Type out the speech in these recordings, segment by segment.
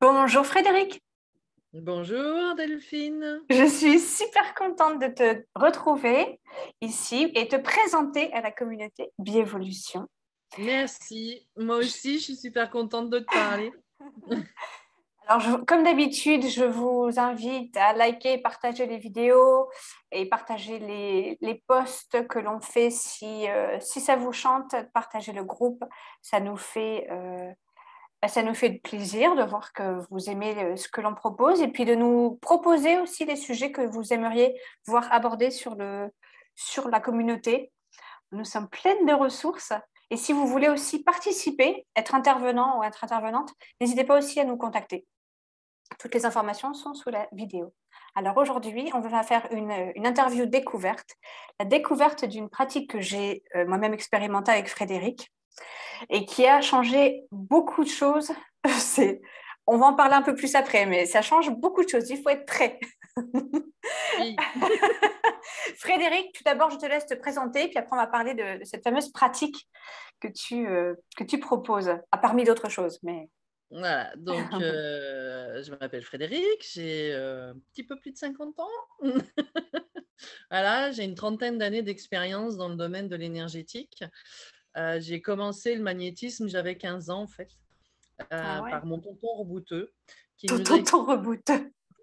Bonjour Frédéric, Bonjour Delphine. je suis super contente de te retrouver ici et te présenter à la communauté Biévolution. Merci. Moi aussi, je suis super contente de te parler. Alors, comme d'habitude, je vous invite à liker, partager les vidéos et partager les posts que l'on fait si ça vous chante, partager le groupe. Ça nous fait, ça nous fait plaisir de voir que vous aimez ce que l'on propose et puis de nous proposer aussi des sujets que vous aimeriez voir abordés sur la communauté. Nous sommes pleines de ressources. Et si vous voulez aussi participer, être intervenant ou être intervenante, n'hésitez pas aussi à nous contacter. Toutes les informations sont sous la vidéo. Alors aujourd'hui, on va faire une interview découverte, la découverte d'une pratique que j'ai moi-même expérimentée avec Frédéric et qui a changé beaucoup de choses. On va en parler un peu plus après, mais ça change beaucoup de choses. Il faut être prêt. Oui. Frédéric, tout d'abord, je te laisse te présenter, puis après, on va parler de cette fameuse pratique que tu proposes, parmi d'autres choses. Mais... Voilà, donc je m'appelle Frédéric, j'ai un petit peu plus de 50 ans. Voilà, j'ai une trentaine d'années d'expérience dans le domaine de l'énergétique. J'ai commencé le magnétisme, j'avais 15 ans en fait, Ah ouais. par mon tonton rebouteux qui Tout nous a ton reboot.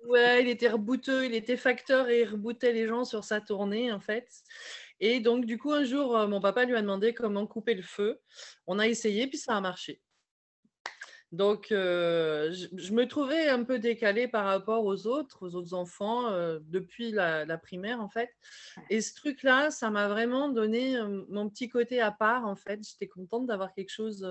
Ouais, il était rebouteux, il était facteur et il rebootait les gens sur sa tournée en fait. Et donc du coup un jour, mon papa lui a demandé comment couper le feu. On a essayé puis ça a marché. Donc je me trouvais un peu décalée par rapport aux autres enfants depuis la primaire en fait. Et ce truc-là, ça m'a vraiment donné mon petit côté à part en fait. J'étais contente d'avoir quelque chose.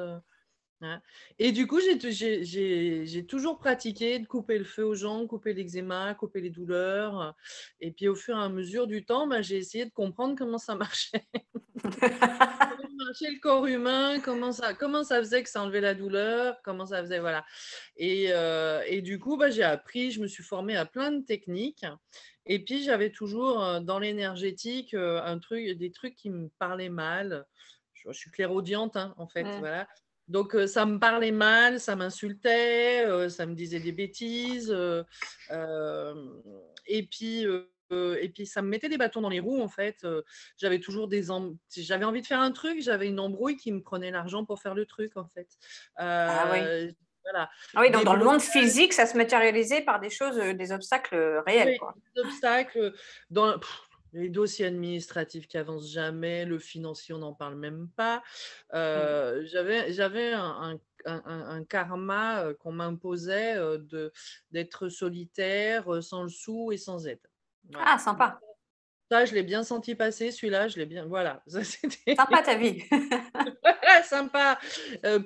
Ouais. Et du coup, j'ai toujours pratiqué de couper le feu aux gens, couper l'eczéma, couper les douleurs. Et puis, au fur et à mesure du temps, bah, j'ai essayé de comprendre comment ça marchait. Comment marchait le corps humain, comment ça faisait que ça enlevait la douleur, comment ça faisait, voilà. Et du coup, bah, j'ai appris, je me suis formée à plein de techniques. Et puis, j'avais toujours dans l'énergétique des trucs qui me parlaient mal. Je suis clairaudiente, hein, en fait, voilà. Donc, ça me parlait mal, ça m'insultait, ça me disait des bêtises. Et puis, ça me mettait des bâtons dans les roues, en fait. J'avais toujours j'avais envie de faire un truc, j'avais une embrouille qui me prenait l'argent pour faire le truc, en fait. Ah oui. Voilà. Ah oui, donc Des dans le monde blocages, physique, ça se matérialisait par des choses, des obstacles réels, oui, quoi. des obstacles dans les dossiers administratifs qui avancent jamais, le financier, on n'en parle même pas. J'avais un karma qu'on m'imposait d'être solitaire, sans le sou et sans aide. Voilà. Ah, sympa. Ça, je l'ai bien senti passer, celui-là, je l'ai bien. Voilà, ça c'était Sympa ta vie. sympa.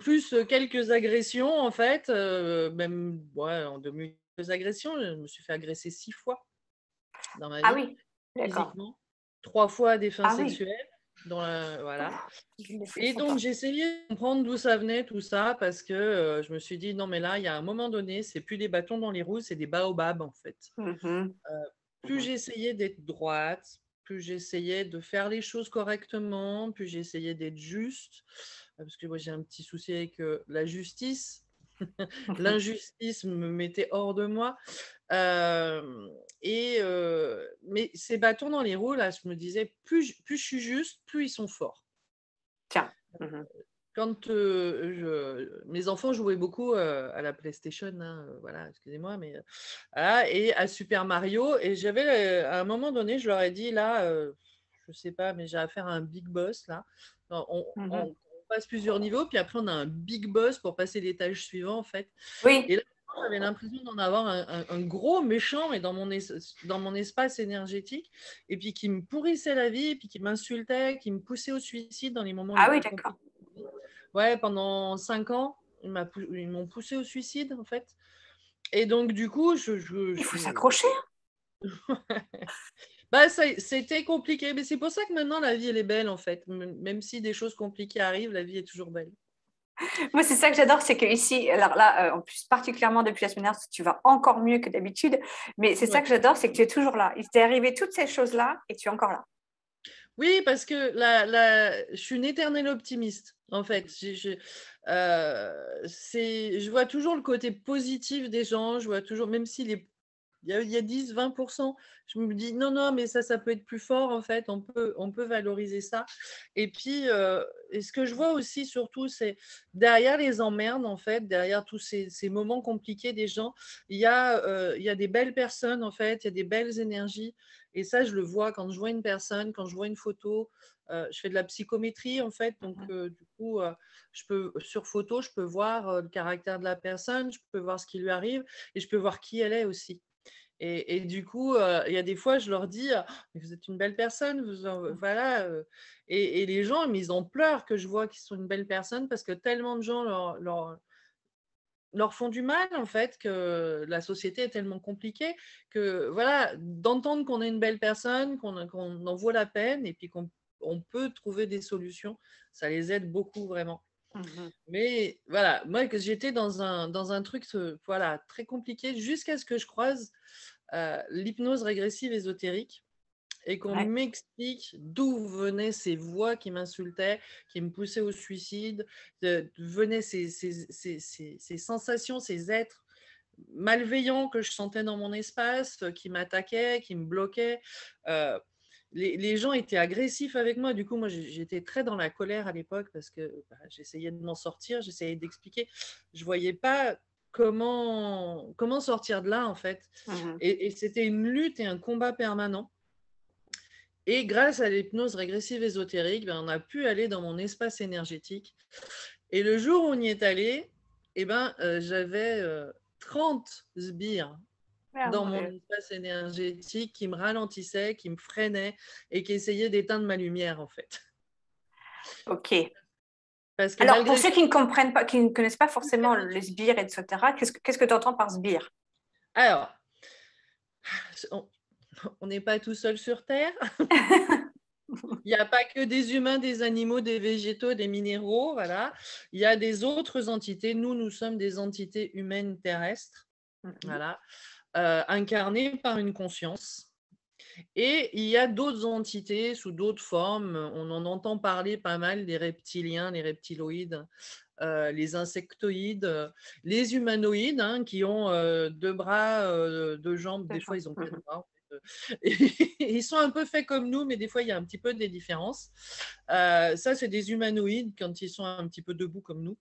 Plus quelques agressions, en fait, même ouais, en quelques agressions, je me suis fait agresser 6 fois dans ma Ah vie, oui, d'accord. physiquement, 3 fois à des fins Ah oui. sexuelles. Voilà. Les feux Et sont donc, pas. j'ai essayé de comprendre d'où ça venait, tout ça, parce que je me suis dit, non, mais là, il y a un moment donné, c'est plus des bâtons dans les roues, c'est des baobabs, en fait. Mhm. Plus j'essayais d'être droite, plus j'essayais de faire les choses correctement, plus j'essayais d'être juste, parce que moi j'ai un petit souci avec la justice. Mhm. L'injustice me mettait hors de moi. Mais ces bâtons dans les roues, là, je me disais, plus je suis juste, plus ils sont forts. Tiens. Mhm. Quand mes enfants jouaient beaucoup à la PlayStation, hein, voilà, excusez-moi, mais voilà, et à Super Mario, et à un moment donné, je leur ai dit, là, je sais pas, mais j'ai affaire à un big boss, là. Mhm. On passe plusieurs niveaux, puis après, on a un big boss pour passer l'étage suivant, en fait. Et Oui. là, j'avais l'impression d'en avoir un gros méchant, mais dans mon espace énergétique, et puis qui me pourrissait la vie, et puis qui m'insultait, qui me poussait au suicide dans les moments les Ah oui, plus d'accord. compliqués. Ouais, pendant 5 ans, ils m'ont poussé au suicide, en fait. Et donc, du coup, Il faut s'accrocher. bah, c'était compliqué. Mais c'est pour ça que maintenant, la vie, elle est belle, en fait. Même si des choses compliquées arrivent, la vie est toujours belle. Moi, c'est ça que j'adore, c'est que ici, alors là, en plus, particulièrement depuis la semaine dernière, tu vas encore mieux que d'habitude. Mais c'est ça Ouais. que j'adore, c'est que tu es toujours là. Il t'est arrivé toutes ces choses-là et tu es encore là. Oui, parce que je suis une éternelle optimiste, en fait. Je vois toujours le côté positif des gens, je vois toujours, même s'il est il y a 10-20%, je me dis: «Non, non, mais ça peut être plus fort en fait, on peut valoriser ça» et puis, et ce que je vois aussi surtout, c'est derrière les emmerdes en fait, derrière tous ces moments compliqués des gens, il y a des belles personnes en fait, il y a des belles énergies et ça je le vois quand je vois une personne, quand je vois une photo, je fais de la psychométrie en fait, donc Mhm. du coup, sur photo, je peux voir, le caractère de la personne, je peux voir ce qui lui arrive et je peux voir qui elle est aussi. Et du coup, il y a des fois, je leur dis: «Ah, mais vous êtes une belle personne, voilà», et les gens, mais ils en pleurent que je vois qu'ils sont une belle personne parce que tellement de gens leur font du mal, en fait, que la société est tellement compliquée que, voilà, d'entendre qu'on est une belle personne, qu'on en vaut la peine et puis qu'on peut trouver des solutions, ça les aide beaucoup, vraiment. Mhm. Mais voilà, moi, que j'étais dans un truc, voilà, très compliqué jusqu'à ce que je croise l'hypnose régressive ésotérique et qu'on Ouais. m'explique d'où venaient ces voix qui m'insultaient, qui me poussaient au suicide, d'où venaient ces sensations, ces êtres malveillants que je sentais dans mon espace, qui m'attaquaient, qui me bloquaient. Euh, les gens étaient agressifs avec moi. Du coup, moi, j'étais très dans la colère à l'époque parce que j'essayais de m'en sortir, j'essayais d'expliquer. Je voyais pas comment sortir de là, en fait. Mhm. Et c'était une lutte et un combat permanent. Et grâce à l'hypnose régressive ésotérique, on a pu aller dans mon espace énergétique. Et le jour où on y est allé, j'avais 30 sbires Ah, dans mon mon Dieu. espace énergétique qui me ralentissaient, qui me freinaient et qui essayaient d'éteindre ma lumière, en fait. Ok. Parce que Alors, pour malgré ceux tout, qui ne comprennent pas, qui ne connaissent pas forcément les sbires, etc., qu'est-ce que tu entends par sbire? alors, on on n'est pas tout seul sur Terre. Il n'y a pas que des humains, des animaux, des végétaux, des minéraux, voilà. Il y a des autres entités. Nous sommes des entités humaines terrestres, Mhm. voilà, incarnées par une conscience. Et il y a d'autres entités sous d'autres formes. On en entend parler pas mal, des reptiliens, les reptiloïdes, les insectoïdes, les humanoïdes, hein, qui ont 2 bras, 2 jambes. Des fois, D'accord. ils ont 4 Mhm. bras. Et ils sont un peu faits comme nous, mais des fois, il y a un petit peu des différences. Ça, c'est des humanoïdes quand ils sont un petit peu debout comme nous.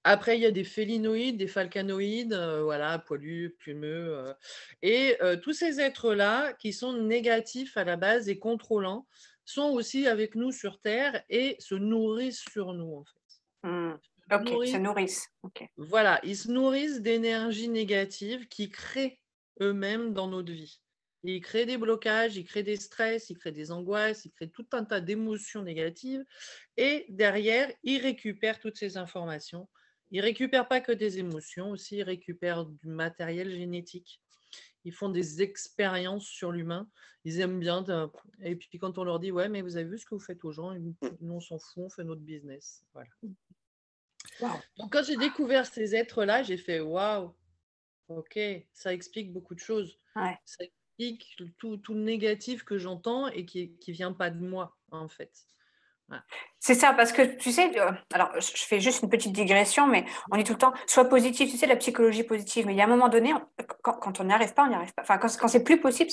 Après, il y a des félinoïdes, des falcanoïdes, voilà, poilus, plumeux. Et tous ces êtres-là, qui sont négatifs à la base et contrôlants, sont aussi avec nous sur Terre et se nourrissent sur nous, en fait. Mhm. Se Ok, ils se nourrissent, nourrissent. Ok. voilà, ils se nourrissent d'énergie négative qui créent eux-mêmes dans notre vie. Ils créent des blocages, ils créent des stress, ils créent des angoisses, ils créent tout un tas d'émotions négatives. Et derrière, ils récupèrent toutes ces informations. Ils récupèrent pas que des émotions, aussi ils récupèrent du matériel génétique. Ils font des expériences sur l'humain. Ils aiment bien. Et puis quand on leur dit, ouais, mais vous avez vu ce que vous faites aux gens, nous on s'en fout, on fait notre business. Voilà. Wow. Donc quand j'ai découvert ces êtres-là, j'ai fait, waouh, ok, ça explique beaucoup de choses. Ouais. Ça explique tout le négatif que j'entends et qui vient pas de moi, en fait. Voilà. C'est ça, parce que tu sais, alors je fais juste une petite digression, mais on dit tout le temps, sois positif, tu sais, la psychologie positive, mais il y a un moment donné, quand on n'y arrive pas, on n'y arrive pas. Enfin, quand c'est plus possible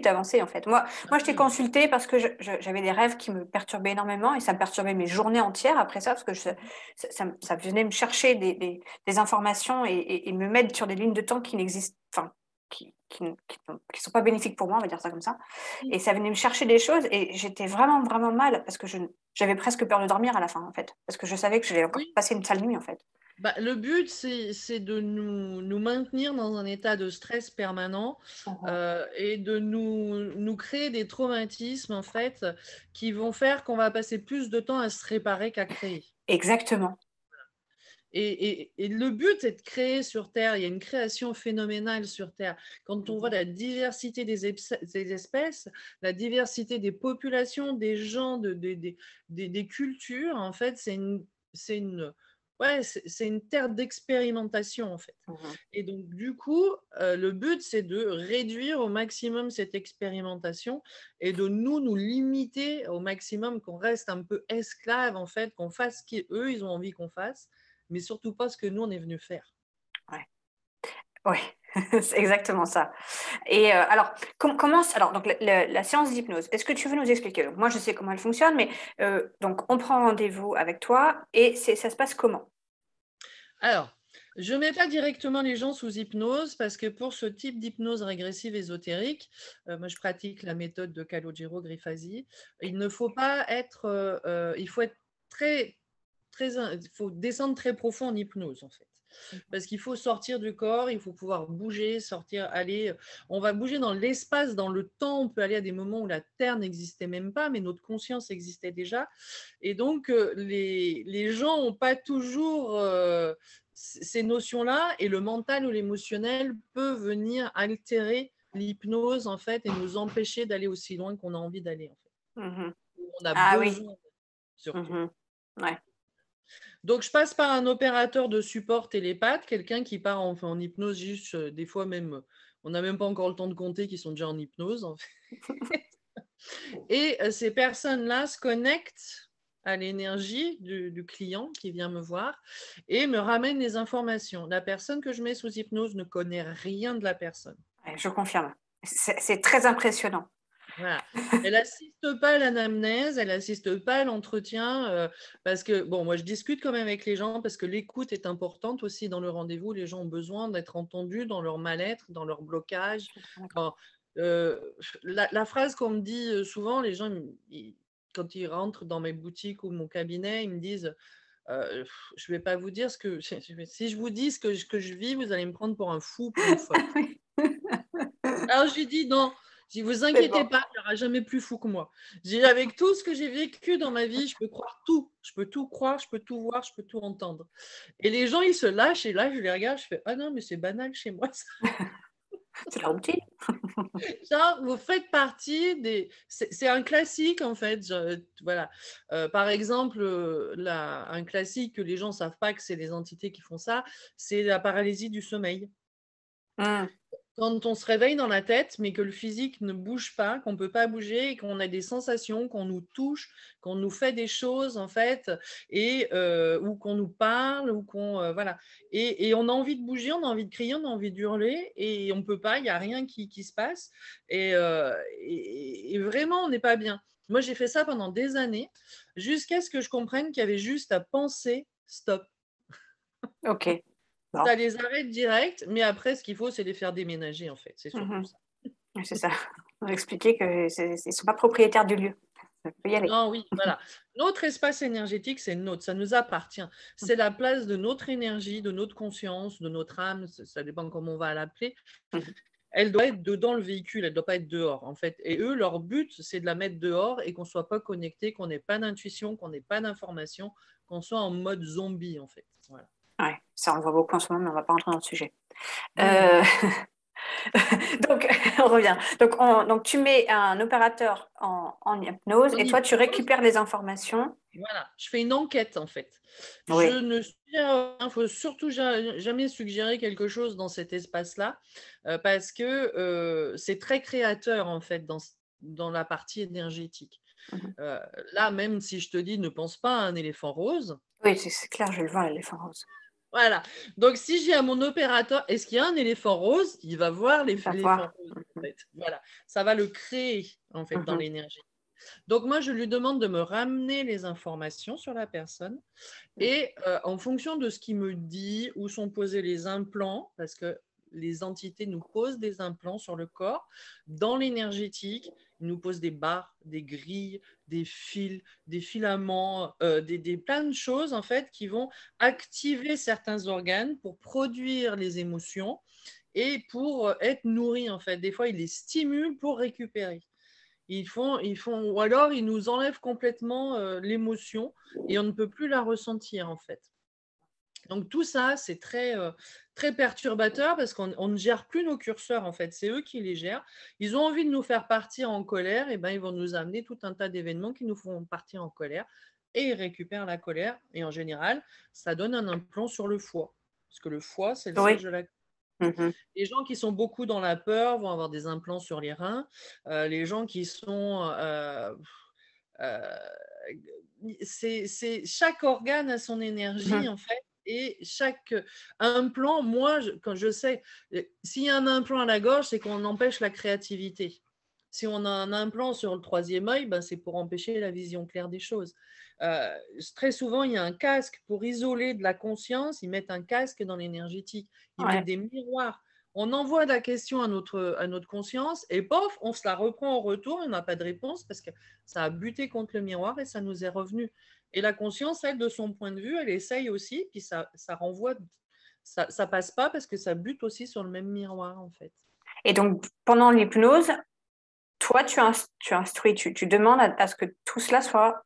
d'avancer, en fait. Moi, je t'ai Absolument. consulté parce que j'avais des rêves qui me perturbaient énormément et ça me perturbait mes journées entières après ça, parce que ça venait me chercher des informations et me mettre sur des lignes de temps qui n'existent, enfin, qui sont pas bénéfiques pour moi, on va dire ça comme ça. Et ça venait me chercher des choses et j'étais vraiment, vraiment mal parce que j'avais presque peur de dormir à la fin, en fait. Parce que je savais que j'allais encore Oui. passer une sale nuit, en fait. Le but, c'est de nous maintenir dans un état de stress permanent Mhm. et de nous créer des traumatismes, en fait, qui vont faire qu'on va passer plus de temps à se réparer qu'à créer. Exactement. Et le but, c'est de créer sur Terre. Il y a une création phénoménale sur Terre. Quand on voit Mhm. la diversité des espèces, la diversité des populations, des gens, des cultures, en fait, c'est une Ouais, c'est une terre d'expérimentation en fait. Mhm. Et donc du coup, le but c'est de réduire au maximum cette expérimentation et de nous limiter au maximum, qu'on reste un peu esclave en fait, qu'on fasse ce qu'eux ils ont envie qu'on fasse, mais surtout pas ce que nous on est venu faire. Ouais. Oui, c'est exactement ça. Et alors, alors donc la séance d'hypnose, est-ce que tu veux nous expliquer? Donc, moi, je sais comment elle fonctionne, mais donc on prend rendez-vous avec toi et ça se passe comment? Alors, je ne mets pas directement les gens sous hypnose parce que pour ce type d'hypnose régressive ésotérique, moi je pratique la méthode de Calogero Grifasi, il ne faut pas être, il faut être très, il faut descendre très profond en hypnose en fait. Parce qu'il faut sortir du corps, il faut pouvoir bouger, sortir, aller. On va bouger dans l'espace, dans le temps. On peut aller à des moments où la Terre n'existait même pas, mais notre conscience existait déjà. Et donc, les gens n'ont pas toujours ces notions-là, et le mental ou l'émotionnel peut venir altérer l'hypnose, en fait, et nous empêcher d'aller aussi loin qu'on a envie d'aller, en fait. Mhm. On a Ah oui. besoin, surtout. Mhm. Ouais. Donc, je passe par un opérateur de support télépathe, quelqu'un qui part en hypnose, juste, des fois même, on n'a même pas encore le temps de compter qu'ils sont déjà en hypnose, en fait. Et ces personnes-là se connectent à l'énergie du client qui vient me voir et me ramènent les informations. La personne que je mets sous hypnose ne connaît rien de la personne. Ouais, je confirme. C'est très impressionnant. Voilà. Elle n'assiste pas à l'anamnèse, elle n'assiste pas à l'entretien, parce que, bon, moi je discute quand même avec les gens parce que l'écoute est importante aussi dans le rendez-vous. Les gens ont besoin d'être entendus dans leur mal-être, dans leur blocage. Quand, euh, la phrase qu'on me dit souvent, les gens, quand ils rentrent dans mes boutiques ou mon cabinet, ils me disent je ne vais pas vous dire ce que. Si je vous dis ce que je vis, vous allez me prendre pour un fou, pour une folle. Alors, je lui dis non, si vous C'est inquiétez bon. pas, il n'y aura jamais plus fou que moi. Avec tout ce que j'ai vécu dans ma vie, je peux croire tout. Je peux tout croire, je peux tout voir, je peux tout entendre. Et les gens, ils se lâchent, et là, je les regarde, je fais ah non, mais c'est banal chez moi, ça. C'est leur routine. Genre, vous faites partie des. C'est un classique, en fait. Voilà. Par exemple, un classique que les gens ne savent pas que c'est les entités qui font ça, c'est la paralysie du sommeil. Mm. Quand on se réveille dans la tête, mais que le physique ne bouge pas, qu'on ne peut pas bouger, et qu'on a des sensations, qu'on nous touche, qu'on nous fait des choses, en fait, et ou qu'on nous parle, ou qu'on voilà. Et on a envie de bouger, on a envie de crier, on a envie d'hurler, et on ne peut pas, il n'y a rien qui se passe. Et vraiment, on n'est pas bien. Moi, j'ai fait ça pendant des années, jusqu'à ce que je comprenne qu'il y avait juste à penser stop. Ok. Bon. Ça les arrête direct, mais après, ce qu'il faut, c'est les faire déménager, en fait. C'est surtout Mhm. ça. C'est ça. On va expliquer qu'ils ne sont pas propriétaires du lieu. Ça peut y aller. Non, oui, voilà. Notre espace énergétique, c'est nôtre, ça nous appartient. C'est la place de notre énergie, de notre conscience, de notre âme, ça dépend comment on va l'appeler. Mhm. Elle doit être dedans le véhicule, elle ne doit pas être dehors, en fait. Et eux, leur but, c'est de la mettre dehors et qu'on ne soit pas connecté, qu'on n'ait pas d'intuition, qu'on n'ait pas d'information, qu'on soit en mode zombie, en fait. Voilà. Ouais, ça, on le voit beaucoup en ce moment, mais on ne va pas rentrer dans le sujet. Mhm. Euh, donc, on revient. Donc, tu mets un opérateur en hypnose En et toi, tu hypnose, récupères les informations. voilà, je fais une enquête en fait. Je Oui. ne suggère, il faut surtout jamais suggérer quelque chose dans cet espace-là parce que c'est très créateur en fait dans la partie énergétique. Mhm. Euh, Là, même si je te dis ne pense pas à un éléphant rose, Oui, c'est clair, je le vois, l'éléphant rose. voilà. Donc si j'ai à mon opérateur, est-ce qu'il y a un éléphant rose? Il va voir On va l'éléphant voir. rose en Mhm. fait. Voilà, ça va le créer en fait dans Mhm. l'énergie. Donc moi, je lui demande de me ramener les informations sur la personne. Et en fonction de ce qu'il me dit, où sont posés les implants, parce que les entités nous posent des implants sur le corps, dans l'énergétique, ils nous posent des barres, des grilles, des fils, des filaments, plein de choses en fait qui vont activer certains organes pour produire les émotions et pour être nourris en fait. Des fois, ils les stimulent pour récupérer. Ou alors ils nous enlèvent complètement l'émotion et on ne peut plus la ressentir en fait. Donc tout ça, c'est très perturbateur parce qu'on ne gère plus nos curseurs en fait, c'est eux qui les gèrent. Ils ont envie de nous faire partir en colère, et ben ils vont nous amener tout un tas d'événements qui nous font partir en colère. et il récupère la colère. Et en général, ça donne un implant sur le foie. Parce que le foie, c'est le Oui. siège de la colère. Mhm. Les gens qui sont beaucoup dans la peur vont avoir des implants sur les reins. Les gens qui sont... euh, chaque organe a son énergie, Mhm. en fait. Et chaque implant, moi, quand je sais, s'il y a un implant à la gorge, c'est qu'on empêche la créativité. Si on a un implant sur le troisième œil, ben, c'est pour empêcher la vision claire des choses. Euh, Très souvent, il y a un casque pour isoler de la conscience. Ils mettent un casque dans l'énergétique. Ils mettent Ouais. des miroirs. On envoie la question à notre conscience et pof, on se la reprend en retour. On n'a pas de réponse parce que ça a buté contre le miroir et ça nous est revenu. Et la conscience, elle, de son point de vue, elle essaye aussi, puis ça renvoie, ça passe pas parce que ça bute aussi sur le même miroir, en fait. Et donc, pendant l'hypnose, toi, tu instruis, tu demandes à ce que tout cela soit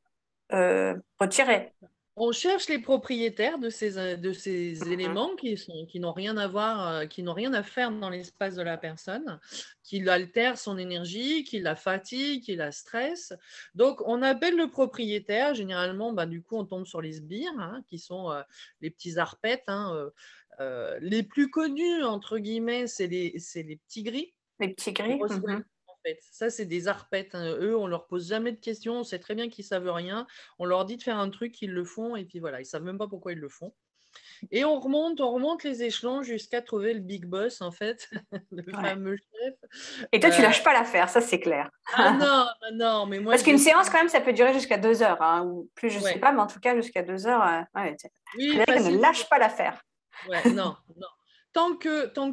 retiré. On cherche les propriétaires de ces Mhm. éléments qui n'ont rien à voir, qui n'ont rien à faire dans l'espace de la personne, qui altèrent son énergie, qui la fatiguent, qui la stressent. Donc, on appelle le propriétaire. Généralement, bah, du coup, on tombe sur les sbires, hein, qui sont les petits arpètes. Hein, les plus connus, entre guillemets, c'est les petits gris. Les petits gris. Roswell, Mhm. en fait. Ça, c'est des arpètes, hein. Eux, on leur pose jamais de questions. On sait très bien qu'ils savent rien. On leur dit de faire un truc, ils le font. Et puis voilà, ils savent même pas pourquoi ils le font. Et on remonte les échelons jusqu'à trouver le big boss, en fait, le Ouais. fameux chef. Et toi, tu lâches pas l'affaire, ça c'est clair. Ah non, ah non, mais moi, Parce qu'une j'essaie. séance, quand même, ça peut durer jusqu'à 2 heures, hein, ou plus, je sais Ouais. pas, mais en tout cas, jusqu'à 2 heures. Ouais, Oui, Frédéric ne facilement. lâche pas l'affaire. Ouais, non, non. Tant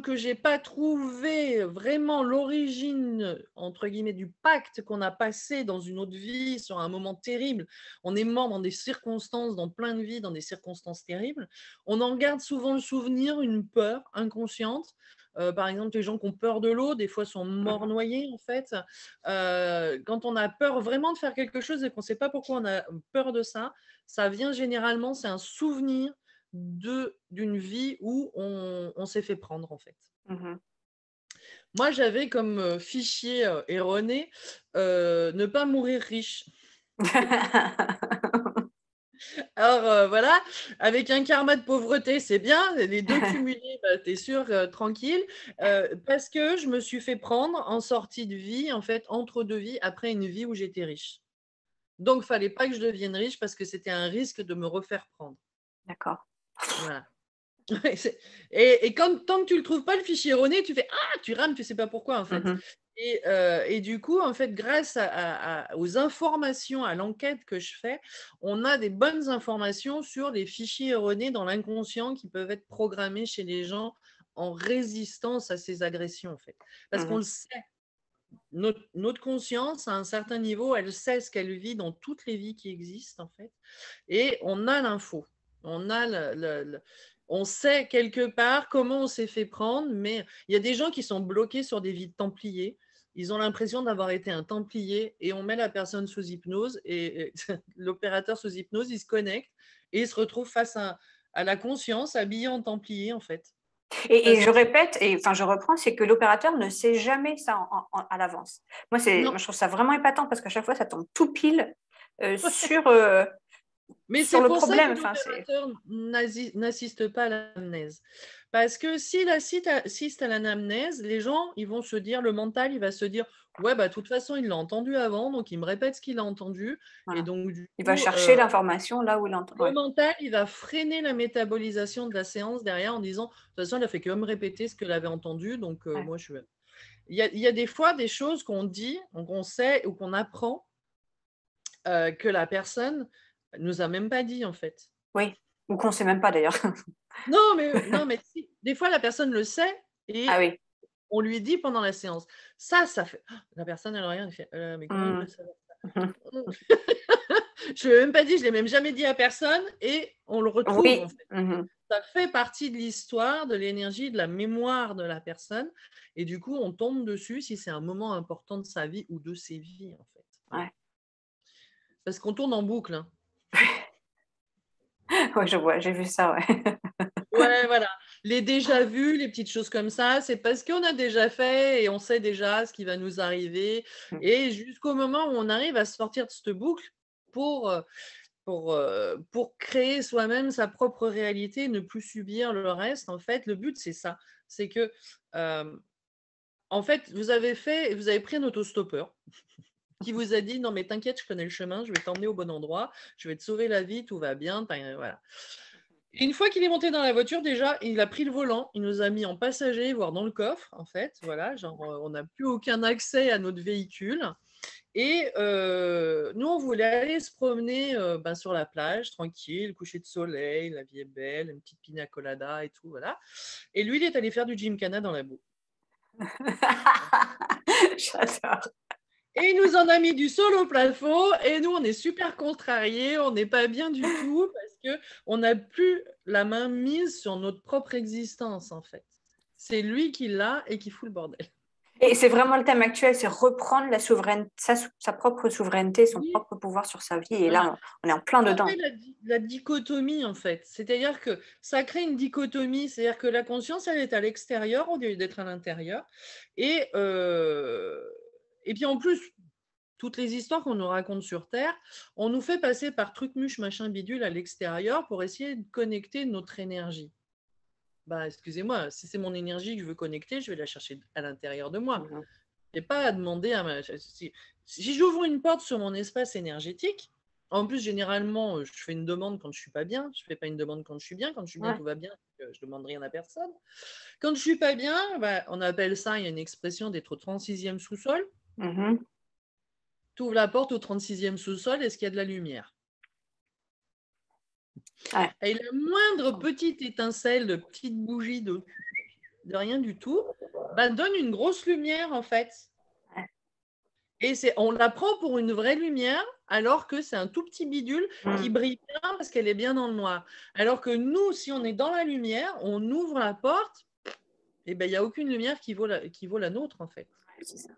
que j'ai pas trouvé vraiment l'origine, entre guillemets, du pacte qu'on a passé dans une autre vie, sur un moment terrible, on est mort dans des circonstances, dans plein de vies, dans des circonstances terribles, on en garde souvent le souvenir, une peur inconsciente. Par exemple, les gens qui ont peur de l'eau, des fois sont morts Mhm. noyés, en fait. Quand on a peur vraiment de faire quelque chose et qu'on ne sait pas pourquoi on a peur de ça, ça vient généralement, c'est un souvenir d'une vie où on s'est fait prendre, en fait. Mhm. Moi, j'avais comme fichier erroné ne pas mourir riche. Alors voilà, avec un karma de pauvreté, c'est bien, les deux cumulés, bah, t'es sûr, tranquille, parce que je me suis fait prendre en sortie de vie, en fait, entre deux vies, après une vie où j'étais riche. Donc, il fallait pas que je devienne riche parce que c'était un risque de me refaire prendre. D'accord. Voilà. Ouais, et tant que tu ne le trouves pas, le fichier erroné, tu fais ah, tu rames, tu ne sais pas pourquoi en fait. Mhm. Et du coup, en fait, grâce aux informations, à l'enquête que je fais, on a des bonnes informations sur les fichiers erronés dans l'inconscient qui peuvent être programmés chez les gens en résistance à ces agressions en fait. Parce qu'on Mhm. le sait, notre conscience, à un certain niveau, elle sait ce qu'elle vit dans toutes les vies qui existent en fait. Et on a l'info. On a on sait quelque part comment on s'est fait prendre, mais il y a des gens qui sont bloqués sur des vies de templiers. Ils ont l'impression d'avoir été un templier et on met la personne sous hypnose et l'opérateur sous hypnose, il se connecte et il se retrouve face à la conscience habillé en templier en fait. Et Parce je que répète, et enfin je reprends, c'est que l'opérateur ne sait jamais ça à l'avance. Moi, non, je trouve ça vraiment épatant parce qu'à chaque fois, ça tombe tout pile mais sur c'est le pour ça que problème. Enfin, c'est... l'opérateur n'assiste pas à l'anamnèse. Parce que s'il assiste à l'anamnèse, les gens, ils vont se dire, le mental, il va se dire, ouais, bah, de toute façon, il l'a entendu avant, donc il me répète ce qu'il a entendu. Et Voilà. donc, du Il va coup, chercher l'information là où il entend. le Ouais. mental, il va freiner la métabolisation de la séance derrière en disant, de toute façon, il a fait que me répéter ce qu'il avait entendu, donc Ouais. moi, je suis... Il y a des fois des choses qu'on dit, qu'on sait ou qu'on apprend que la personne nous a même pas dit, en fait. Oui. Ou qu'on ne sait même pas d'ailleurs. Non, mais si, des fois, la personne le sait Ah et oui. on lui dit pendant la séance. Ça fait. La personne, elle regarde, elle fait mais comment il peut Mhm. savoir ça? Je ne l'ai même pas dit, je ne l'ai même jamais dit à personne et on le retrouve en Oui. fait. Mhm. Ça fait partie de l'histoire, de l'énergie, de la mémoire de la personne et du coup, on tombe dessus si c'est un moment important de sa vie ou de ses vies en fait. Voilà. Ouais. Parce qu'on tourne en boucle. Hein. Ouais, je vois, j'ai vu ça, ouais. Ouais, voilà. Les déjà vus, les petites choses comme ça, c'est parce qu'on a déjà fait et on sait déjà ce qui va nous arriver. Et jusqu'au moment où on arrive à sortir de cette boucle pour pour créer soi-même sa propre réalité, ne plus subir le reste. En fait, le but, c'est ça. C'est que, en fait, vous avez pris un autostoppeur qui vous a dit: «Non, mais t'inquiète, je connais le chemin, je vais t'emmener au bon endroit, je vais te sauver la vie, tout va bien». Voilà. Et une fois qu'il est monté dans la voiture, déjà, il a pris le volant, il nous a mis en passager, voire dans le coffre, en fait. Voilà, genre, on n'a plus aucun accès à notre véhicule. Et nous, on voulait aller se promener sur la plage, tranquille, coucher de soleil, la vie est belle, une petite pina colada et tout, voilà. Et lui, il est allé faire du gymkhana dans la boue. J'adore. Et il nous en a mis du sol au plafond, et nous, on est super contrariés, on n'est pas bien du tout, parce qu'on n'a plus la main mise sur notre propre existence, en fait. C'est lui qui l'a et qui fout le bordel. Et c'est vraiment le thème actuel, c'est reprendre la souveraineté, sa propre souveraineté, son Oui. propre pouvoir sur sa vie. Et Voilà. là, on est en plein Ça dedans. fait la dichotomie, en fait. C'est-à-dire que ça crée une dichotomie. C'est-à-dire que la conscience, elle est à l'extérieur au lieu d'être à l'intérieur. Et puis, en plus, toutes les histoires qu'on nous raconte sur Terre, on nous fait passer par truc, muche, machin, bidule à l'extérieur pour essayer de connecter notre énergie. Bah, excusez-moi, si c'est mon énergie que je veux connecter, je vais la chercher à l'intérieur de moi. Je n'ai pas à demander à ma... Si j'ouvre une porte sur mon espace énergétique, en plus, généralement, je fais une demande quand je ne suis pas bien. Je ne fais pas une demande quand je suis bien. Quand je suis bien, tout va bien. Je ne demande rien à personne. Quand je ne suis pas bien, on appelle ça, il y a une expression d'être au 36e sous-sol. Tu ouvres la porte au 36e sous-sol, est-ce qu'il y a de la lumière? Et la moindre petite étincelle de petite bougie de rien du tout, donne une grosse lumière, en fait. Et on la prend pour une vraie lumière, alors que c'est un tout petit bidule qui brille bien parce qu'elle est bien dans le noir. Alors que nous, si on est dans la lumière, on ouvre la porte, et il n'y a aucune lumière qui vaut la nôtre, en fait. C'est ça.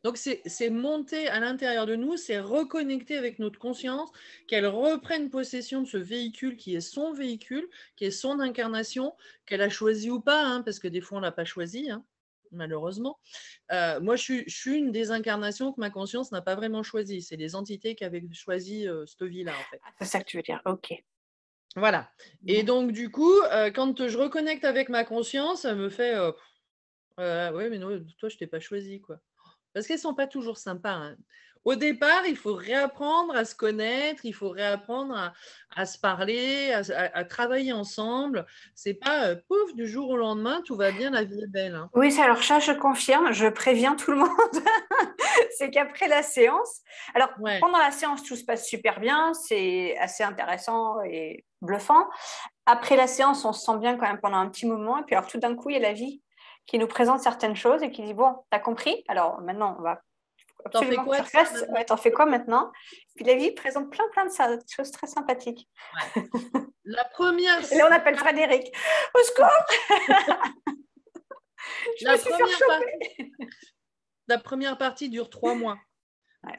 Donc, c'est monter à l'intérieur de nous, c'est reconnecter avec notre conscience, qu'elle reprenne possession de ce véhicule qui est son véhicule, qui est son incarnation, qu'elle a choisi ou pas, hein, parce que des fois, on ne l'a pas choisi, hein, malheureusement. Moi, je suis une des incarnations que ma conscience n'a pas vraiment choisi. C'est les entités qui avaient choisi cette vie-là, en fait. C'est ça que tu veux dire, ok. Voilà. Et donc, du coup, quand je reconnecte avec ma conscience, ça me fait ouais, mais non, toi, je t'ai pas choisi, quoi. Parce qu'elles ne sont pas toujours sympas, hein. Au départ, il faut réapprendre à se connaître, il faut réapprendre à se parler, à travailler ensemble. Ce n'est pas pouf, du jour au lendemain, tout va bien, la vie est belle, hein. Oui, alors ça, je confirme, je préviens tout le monde. C'est qu'après la séance, alors pendant la séance, tout se passe super bien, c'est assez intéressant et bluffant. Après la séance, on se sent bien quand même pendant un petit moment. Et puis alors tout d'un coup, il y a la vie qui nous présente certaines choses et qui dit, bon, t'as compris? Alors maintenant, on va absolument que tu restes. Ouais, t'en fais quoi maintenant? Puis la vie présente plein de choses très sympathiques. Ouais. La première... Et là, on appelle Frédéric. Au secours! La première partie dure 3 mois.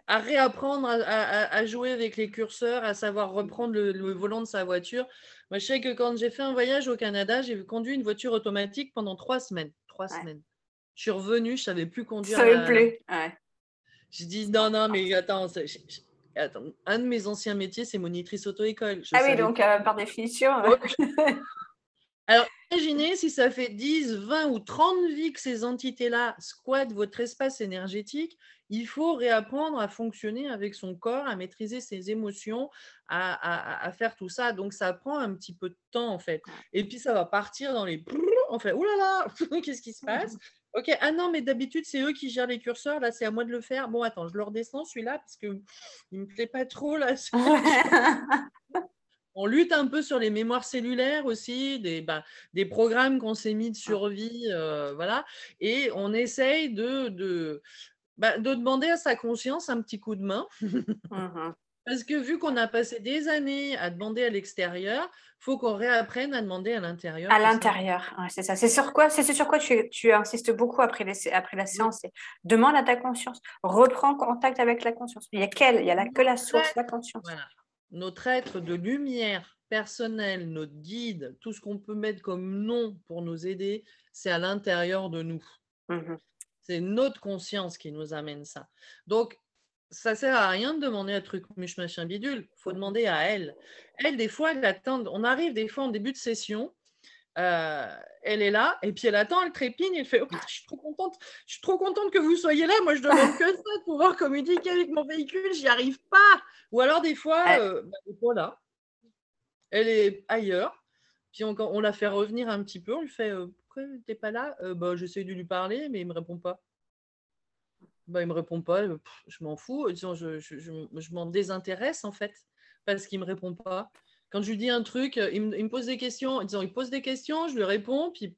À réapprendre à jouer avec les curseurs, à savoir reprendre le volant de sa voiture. Moi, je sais que quand j'ai fait un voyage au Canada, j'ai conduit une voiture automatique pendant 3 semaines. 3 semaines. Je suis revenue, je ne savais plus conduire. Je ne savais plus. J'ai dit non, mais attends, un de mes anciens métiers, c'est monitrice auto-école. Oui, donc par définition. Alors, imaginez si ça fait 10, 20 ou 30 vies que ces entités-là squattent votre espace énergétique, il faut réapprendre à fonctionner avec son corps, à maîtriser ses émotions, à faire tout ça. Donc, ça prend un petit peu de temps, en fait. Et puis, ça va partir dans les... On fait, oulala, qu'est-ce qui se passe? Ok, ah non, mais d'habitude, c'est eux qui gèrent les curseurs. Là, c'est à moi de le faire. Bon, attends, je le redescends, celui-là, parce qu'il ne me plaît pas trop, là. On lutte un peu sur les mémoires cellulaires aussi, des programmes qu'on s'est mis de survie, voilà. Et on essaye de demander à sa conscience un petit coup de main. Parce que vu qu'on a passé des années à demander à l'extérieur, il faut qu'on réapprenne à demander à l'intérieur. À l'intérieur, c'est ça. C'est sur quoi tu insistes beaucoup après la séance. Demande à ta conscience, reprends contact avec la conscience. Il y a que la source, la conscience. Voilà. Notre être de lumière personnel, notre guide, tout ce qu'on peut mettre comme nom pour nous aider, c'est à l'intérieur de nous. C'est notre conscience qui nous amène ça. Donc, ça sert à rien de demander un truc muche machin bidule. Il faut demander à elle. Elle, des fois, elle attend. On arrive des fois en début de session. Elle est là et puis elle attend, elle trépigne, elle fait je suis trop contente que vous soyez là. Moi, je demande que ça, de pouvoir communiquer avec mon véhicule, j'y arrive pas. Ou alors des fois, elle n'est pas là, elle est ailleurs. Puis on la fait revenir un petit peu, on lui fait pourquoi t'es pas là? J'essaie de lui parler, mais il me répond pas. Il me répond pas, je m'en fous. Disons, je m'en désintéresse en fait, parce qu'il me répond pas. Quand je lui dis un truc, il me pose des questions. Disons, il pose des questions, je lui réponds, puis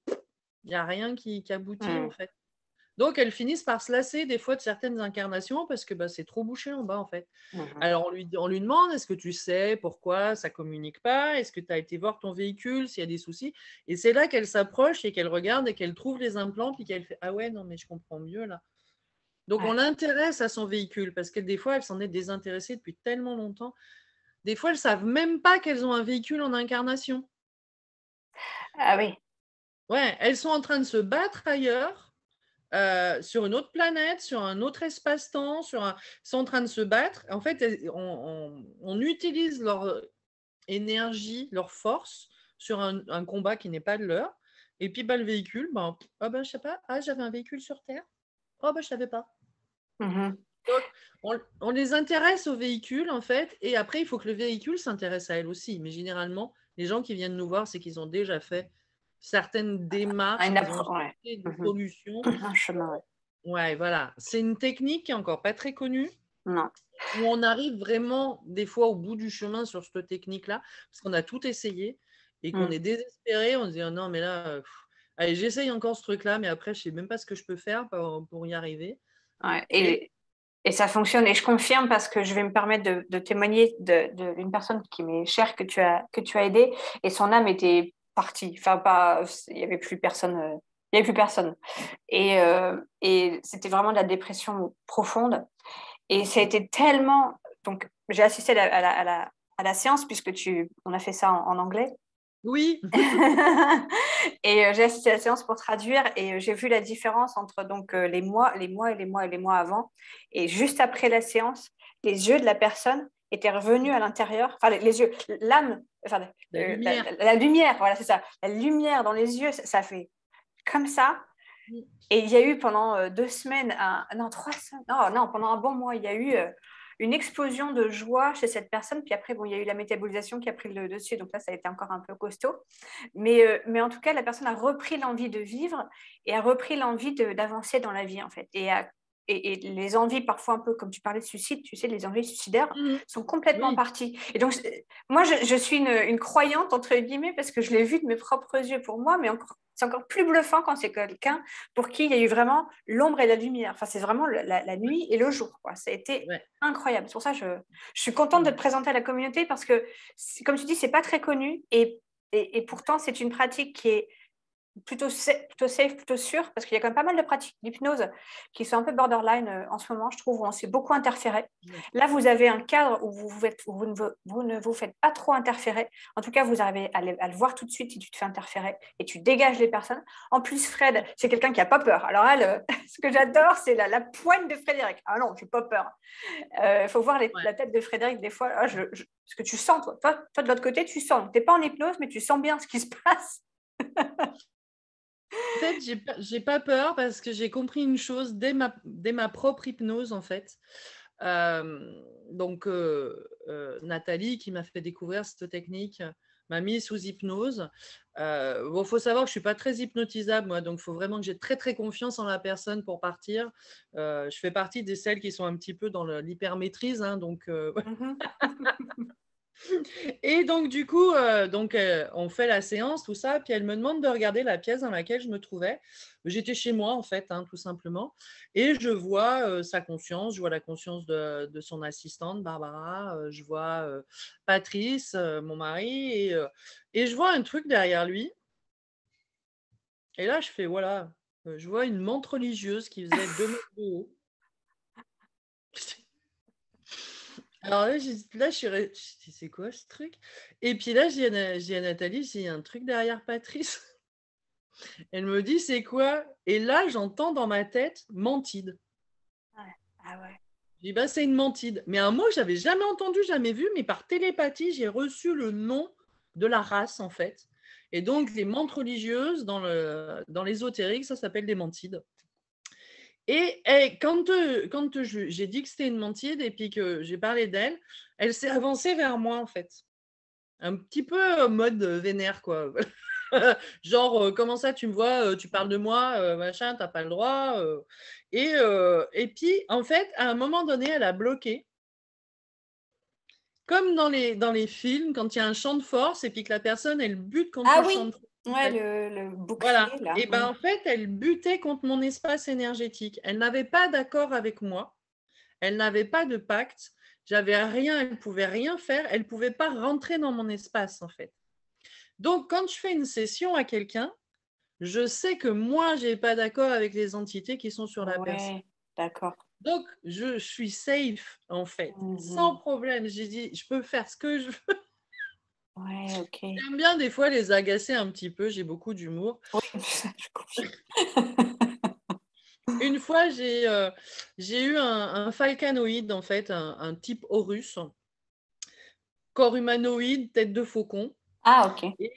il n'y a rien qui aboutit en fait. Donc, elles finissent par se lasser des fois de certaines incarnations parce que c'est trop bouché en bas en fait. Alors, on lui demande, est-ce que tu sais pourquoi ça ne communique pas? Est-ce que tu as été voir ton véhicule s'il y a des soucis? Et c'est là qu'elle s'approche et qu'elle regarde et qu'elle trouve les implants, puis qu'elle fait, ah ouais, non, mais je comprends mieux là. Donc, on l'intéresse à son véhicule parce que des fois, elle s'en est désintéressée depuis tellement longtemps. Des fois, elles ne savent même pas qu'elles ont un véhicule en incarnation. Ah oui. Ouais, elles sont en train de se battre ailleurs, sur une autre planète, sur un autre espace-temps, elles sont en train de se battre. En fait, on utilise leur énergie, leur force sur un combat qui n'est pas de leur. Et puis, le véhicule, je sais pas, j'avais un véhicule sur Terre. Je savais pas. Donc, on les intéresse au véhicule, en fait, et après, il faut que le véhicule s'intéresse à elle aussi. Mais généralement, les gens qui viennent nous voir, c'est qu'ils ont déjà fait certaines démarches, qu'ils ont cherché des solutions. Un chemin, Ouais, voilà. C'est une technique qui n'est encore pas très connue, non. où on arrive vraiment, des fois, au bout du chemin sur cette technique-là, parce qu'on a tout essayé et qu'on est désespéré. On se dit, oh non, mais là, allez, j'essaye encore ce truc-là, mais après, je ne sais même pas ce que je peux faire pour y arriver. Ouais. Et ça fonctionne. Et je confirme parce que je vais me permettre de témoigner d'une personne qui m'est chère, que tu as aidée. Et son âme était partie. Enfin, pas, il n'y avait plus personne. Il y avait plus personne. Et c'était vraiment de la dépression profonde. Et ça a été tellement. Donc, j'ai assisté à la séance, puisque on a fait ça en anglais. Oui. Et j'ai assisté à la séance pour traduire et j'ai vu la différence entre donc les mois avant. Et juste après la séance, les yeux de la personne étaient revenus à l'intérieur. Enfin, les yeux, l'âme, enfin, la lumière, voilà, c'est ça. La lumière dans les yeux, ça fait comme ça. Et il y a eu pendant 2 semaines, non, 3 semaines, non, pendant un bon mois, il y a eu une explosion de joie chez cette personne. Puis après, il y a eu la métabolisation qui a pris le dessus. Donc là, ça a été encore un peu costaud. Mais en tout cas, la personne a repris l'envie de vivre et a repris l'envie d'avancer dans la vie, en fait. Et les envies, parfois un peu comme tu parlais de suicide, tu sais, les envies suicidaires sont complètement parties. Et donc, moi, je suis une croyante, entre guillemets, parce que je l'ai vu de mes propres yeux pour moi, mais c'est encore plus bluffant quand c'est quelqu'un pour qui il y a eu vraiment l'ombre et la lumière. Enfin, c'est vraiment la nuit et le jour, quoi. Ça a été incroyable. C'est pour ça que je suis contente de te présenter à la communauté parce que, comme tu dis, c'est pas très connu et pourtant, c'est une pratique qui est plutôt safe, plutôt sûre, parce qu'il y a quand même pas mal de pratiques d'hypnose qui sont un peu borderline en ce moment, je trouve, où on s'est beaucoup interféré. Là, vous avez un cadre où vous ne vous faites pas trop interférer. En tout cas, vous arrivez à le voir tout de suite si tu te fais interférer et tu dégages les personnes. En plus, Fred, c'est quelqu'un qui n'a pas peur. Alors elle, ce que j'adore, c'est la poigne de Frédéric. Ah non, je n'ai pas peur. Il faut voir la tête de Frédéric des fois. Ce que tu sens, toi de l'autre côté, tu sens. Tu n'es pas en hypnose, mais tu sens bien ce qui se passe. En fait, j'ai pas peur parce que j'ai compris une chose dès ma propre hypnose, en fait. Nathalie, qui m'a fait découvrir cette technique, m'a mis sous hypnose. Faut savoir que je suis pas très hypnotisable, moi, donc il faut vraiment que j'ai très, très confiance en la personne pour partir. Je fais partie de celles qui sont un petit peu dans l'hypermaîtrise, hein, donc... Et donc, du coup, on fait la séance, tout ça, puis elle me demande de regarder la pièce dans laquelle je me trouvais. J'étais chez moi, en fait, hein, tout simplement. Et je vois sa conscience, je vois la conscience de son assistante, Barbara, je vois Patrice, mon mari, et je vois un truc derrière lui. Et là, je fais, voilà, je vois une menthe religieuse qui faisait 2 mètres de haut. Alors là, je dis, c'est quoi ce truc? Et puis là, j'ai à Nathalie, j'ai un truc derrière Patrice. Elle me dit, c'est quoi? Et là, j'entends dans ma tête Mantide. Ah ouais. Je dis, bah, c'est une mantide. Mais un mot que j'avais jamais entendu, jamais vu, mais par télépathie, j'ai reçu le nom de la race, en fait. Et donc, les mantes religieuses, dans l'ésotérique, ça s'appelle des mantides. Et quand j'ai dit que c'était une mantide et puis que j'ai parlé d'elle, elle s'est avancée vers moi, en fait. Un petit peu mode vénère, quoi. Genre, comment ça, tu me vois, tu parles de moi, machin, t'as pas le droit. Et puis, en fait, à un moment donné, elle a bloqué. Comme dans les films, quand il y a un champ de force et puis que la personne, elle bute contre Ah le champ oui, de force. En ouais, fait. le bouclier, Voilà. là. Et ben en fait, elle butait contre mon espace énergétique. Elle n'avait pas d'accord avec moi. Elle n'avait pas de pacte. J'avais rien, elle pouvait rien faire. Elle pouvait pas rentrer dans mon espace, en fait. Donc, quand je fais une session à quelqu'un, je sais que moi, j'ai pas d'accord avec les entités qui sont sur la personne. Ouais, d'accord. Donc, je suis safe, en fait, sans Mhm. problème. J'ai dit, je peux faire ce que je veux. Ouais, ok. J'aime bien des fois les agacer un petit peu, j'ai beaucoup d'humour. Oui, je confirme. Une fois, j'ai eu un falcanoïde, en fait, un type Horus, corps humanoïde, tête de faucon. Ah, ok. Et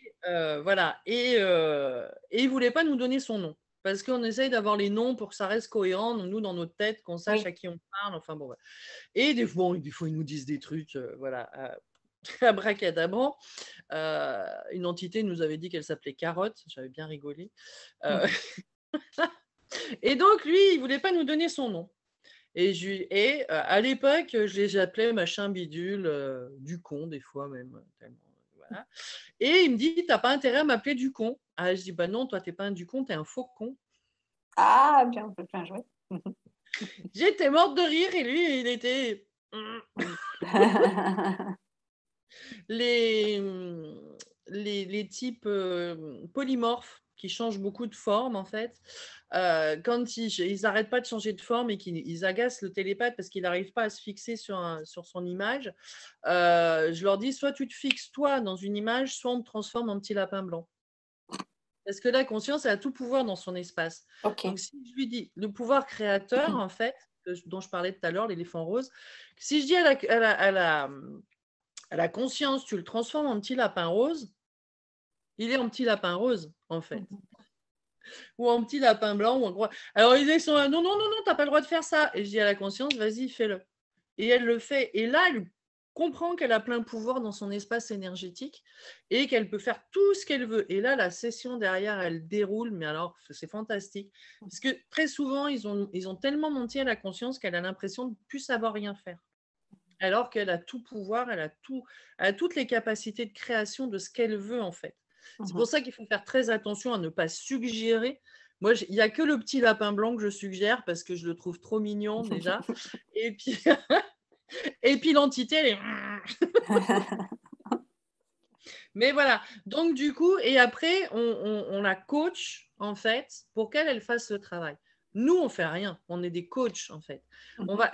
voilà. Et il ne voulait pas nous donner son nom. Parce qu'on essaye d'avoir les noms pour que ça reste cohérent, donc nous, dans notre tête, qu'on sache Oui. à qui on parle. Enfin bon, voilà. Et des fois, ils nous disent des trucs, voilà, abracadabra. Une entité nous avait dit qu'elle s'appelait Carotte. J'avais bien rigolé. Euh, Mhm. et donc, lui, il ne voulait pas nous donner son nom. Et à l'époque, je les appelais machin bidule, du con, des fois même. Tellement, voilà. Et il me dit, t'as pas intérêt à m'appeler du con. Ah, je dis, bah non, toi, t'es pas un du con, t'es un faux con. Ah, bien, bien joué. J'étais morte de rire et lui, il était. Les, les types polymorphes qui changent beaucoup de forme, en fait, quand ils n'arrêtent pas de changer de forme et qu'ils agacent le télépathe parce qu'il n'arrive pas à se fixer sur son image, je leur dis, soit tu te fixes toi dans une image, soit on te transforme en petit lapin blanc. Parce que la conscience a tout pouvoir dans son espace. Ok. Donc, si je lui dis le pouvoir créateur, en fait, dont je parlais tout à l'heure, l'éléphant rose, si je dis à la conscience, tu le transformes en petit lapin rose, il est en petit lapin rose, en fait. Mhm. Ou en petit lapin blanc. Ou en gros. Alors, ils sont là, non, non, non, non, t'as pas le droit de faire ça. Et je dis à la conscience, vas-y, fais-le. Et elle le fait. Et là, elle comprend qu'elle a plein de pouvoir dans son espace énergétique et qu'elle peut faire tout ce qu'elle veut. Et là, la session derrière, elle déroule, mais alors, c'est fantastique. Parce que très souvent, ils ont tellement menti à la conscience qu'elle a l'impression de ne plus savoir rien faire. Alors qu'elle a tout pouvoir, elle a toutes les capacités de création de ce qu'elle veut, en fait. C'est pour Mhm. ça qu'il faut faire très attention à ne pas suggérer. Moi, il n'y a que le petit lapin blanc que je suggère parce que je le trouve trop mignon déjà. Et puis, et puis l'entité, elle est. Mais voilà. Donc, du coup, et après, on la coach, en fait, pour qu'elle fasse le travail. Nous, on ne fait rien. On est des coachs, en fait.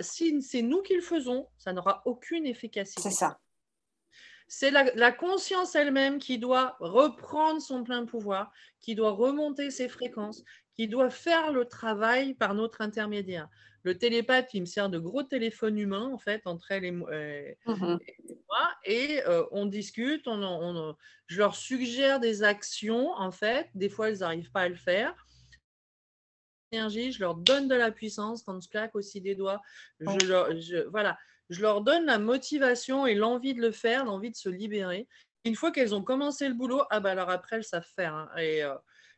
Si c'est nous qui le faisons, ça n'aura aucune C'est efficacité. ça. C'est la conscience elle-même qui doit reprendre son plein pouvoir, qui doit remonter ses fréquences, qui doit faire le travail par notre intermédiaire. Le télépathe, il me sert de gros téléphone humain, en fait, entre elle et moi. Mhm. Et on discute, je leur suggère des actions, en fait. Des fois, elles n'arrivent pas à le faire. Je leur donne de la puissance, quand je claque aussi des doigts. Oui. Voilà, je leur donne la motivation et l'envie de le faire, l'envie de se libérer. Une fois qu'elles ont commencé le boulot, ah bah alors après, elles savent faire. Hein.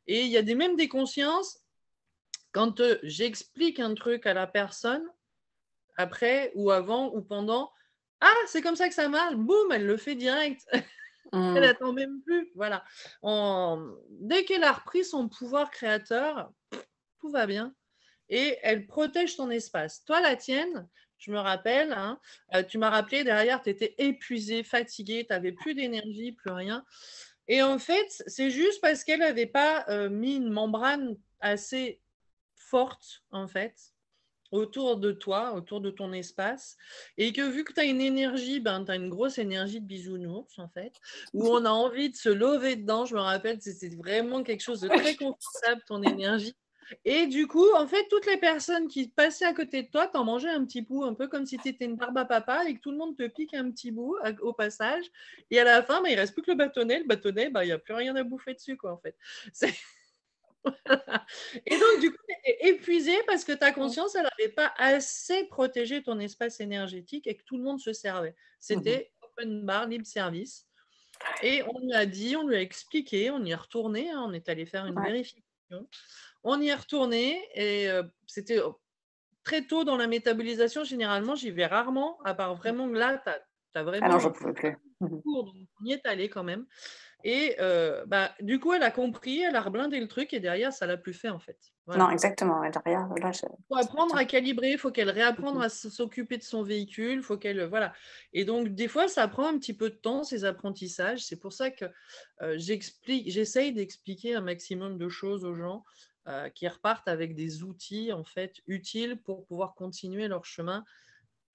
Et il y a même des consciences, quand j'explique un truc à la personne, après ou avant ou pendant, ah, c'est comme ça que ça marche, boum, elle le fait direct. Elle Mhm. n'attend même plus. Voilà. Dès qu'elle a repris son pouvoir créateur, tout va bien. Et elle protège ton espace. Toi, la tienne, je me rappelle, hein, tu m'as rappelé derrière, tu étais épuisée, fatiguée, tu n'avais plus d'énergie, plus rien. Et en fait, c'est juste parce qu'elle n'avait pas mis une membrane assez forte, en fait, autour de toi, autour de ton espace, et que vu que tu as une énergie, ben, tu as une grosse énergie de bisounours, en fait, où on a envie de se lever dedans. Je me rappelle, c'est vraiment quelque chose de très Oui. confortable, ton énergie. Et du coup, en fait, toutes les personnes qui passaient à côté de toi, t'en mangeais un petit bout, un peu comme si tu étais une barbe à papa et que tout le monde te pique un petit bout au passage. Et à la fin, bah, il reste plus que le bâtonnet. Le bâtonnet, bah, il n'y a plus rien à bouffer dessus, quoi, en fait. Et donc, du coup, tu étais épuisé parce que ta conscience, elle n'avait pas assez protégé ton espace énergétique et que tout le monde se servait. Mhm. C'était open bar, libre service. Et on lui a dit, on lui a expliqué, on y est retourné, hein, on est allé faire une Ouais. vérification. On y est retourné et c'était très tôt dans la métabolisation. Généralement, j'y vais rarement, à part vraiment là, tu as Ah non, vraiment j'en un pouvais plus. Mhm. cours, donc on y est allé quand même. Et bah, du coup, elle a compris, elle a reblindé le truc et derrière, ça l'a plus fait en fait. Non, Voilà. exactement. Ouais, derrière, là, Il faut apprendre tiens. à calibrer, il faut qu'elle réapprendre Mhm. à s'occuper de son véhicule, faut qu'elle voilà. Et donc des fois, ça prend un petit peu de temps ces apprentissages. C'est pour ça que j'essaye d'expliquer un maximum de choses aux gens qui repartent avec des outils en fait utiles pour pouvoir continuer leur chemin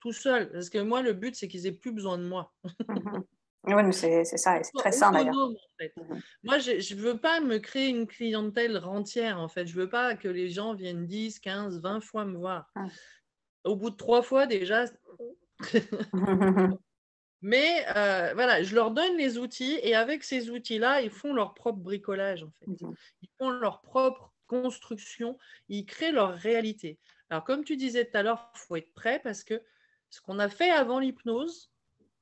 tout seul. Parce que moi, le but, c'est qu'ils aient plus besoin de moi. Mhm. Oui, mais c'est ça, et c'est Soient très sain d'ailleurs. autonomes, en fait. Mhm. Moi, je ne veux pas me créer une clientèle rentière, en fait. Je veux pas que les gens viennent 10, 15, 20 fois me voir. Ouais. Au bout de 3 fois, déjà. Mais voilà, je leur donne les outils et avec ces outils-là, ils font leur propre bricolage, en fait. Mhm. Ils font leur propre construction, ils créent leur réalité. Alors, comme tu disais tout à l'heure, il faut être prêt parce que ce qu'on a fait avant l'hypnose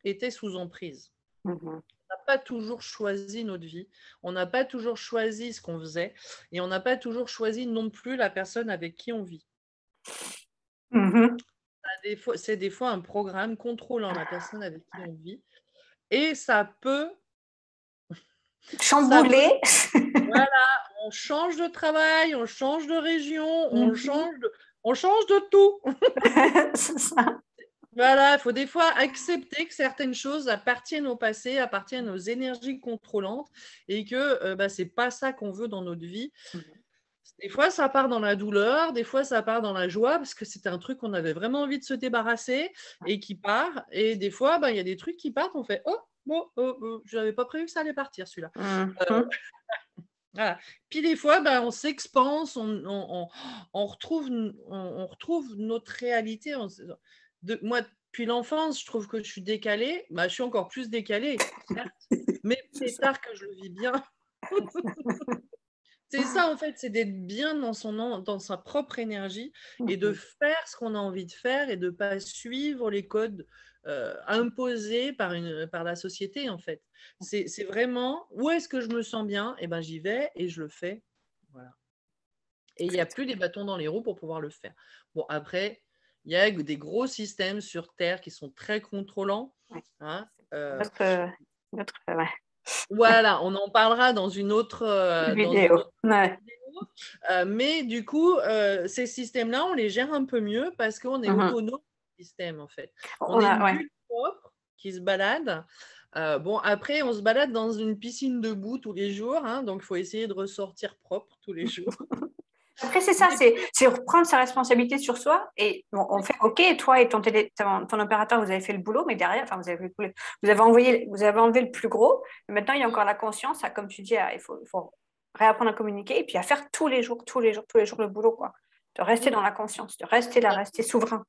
était sous emprise. Mhm. On n'a pas toujours choisi notre vie, on n'a pas toujours choisi ce qu'on faisait et on n'a pas toujours choisi non plus la personne avec qui on vit. Mhm. C'est des fois un programme contrôlant la personne avec qui on vit et ça peut, Chambouler. voilà, on change de travail, on change de région, Mhm. on change de tout. C'est ça. Voilà, il faut des fois accepter que certaines choses appartiennent au passé, appartiennent aux énergies contrôlantes et que bah, ce n'est pas ça qu'on veut dans notre vie. Mhm. Des fois, ça part dans la douleur, des fois, ça part dans la joie parce que c'était un truc qu'on avait vraiment envie de se débarrasser et qui part. Et des fois, bah, il y a des trucs qui partent, on fait « Oh, bon, je n'avais pas prévu que ça allait partir, celui-là. » Mhm. Voilà. Puis des fois, bah, on s'expanse, on retrouve notre réalité. Moi, depuis l'enfance, je trouve que je suis décalée. Bah, je suis encore plus décalée, certes, mais C'est c'est ça. tard que je le vis bien. C'est ça, en fait, c'est d'être bien dans sa propre énergie et de Mhm. faire ce qu'on a envie de faire et de ne pas suivre les codes imposés par la société, en fait. C'est vraiment où est-ce que je me sens bien, et ben j'y vais et je le fais. Voilà. Et il n'y a plus les bâtons dans les roues pour pouvoir le faire. Bon, après, il y a des gros systèmes sur Terre qui sont très contrôlants. Ouais. Hein, Ouais. voilà, on en parlera dans une Vidéo. autre Ouais. vidéo. Mais du coup, ces systèmes-là, on les gère un peu mieux parce qu'on est Mhm. autonome du système, en fait. On On est a, une ouais. bulle propre qui se balade. Bon, après, on se balade dans une piscine de boue tous les jours, hein, donc il faut essayer de ressortir propre tous les jours. Après, c'est ça, Mais c'est reprendre sa responsabilité sur soi. Et bon, on fait OK, toi et ton opérateur, vous avez fait le boulot, mais derrière, enfin, vous avez enlevé le plus gros. Et maintenant, il y a encore la conscience. Comme tu dis, il faut réapprendre à communiquer et puis à faire tous les jours, tous les jours, tous les jours le boulot, quoi. De rester dans la conscience, de rester là, rester souverain.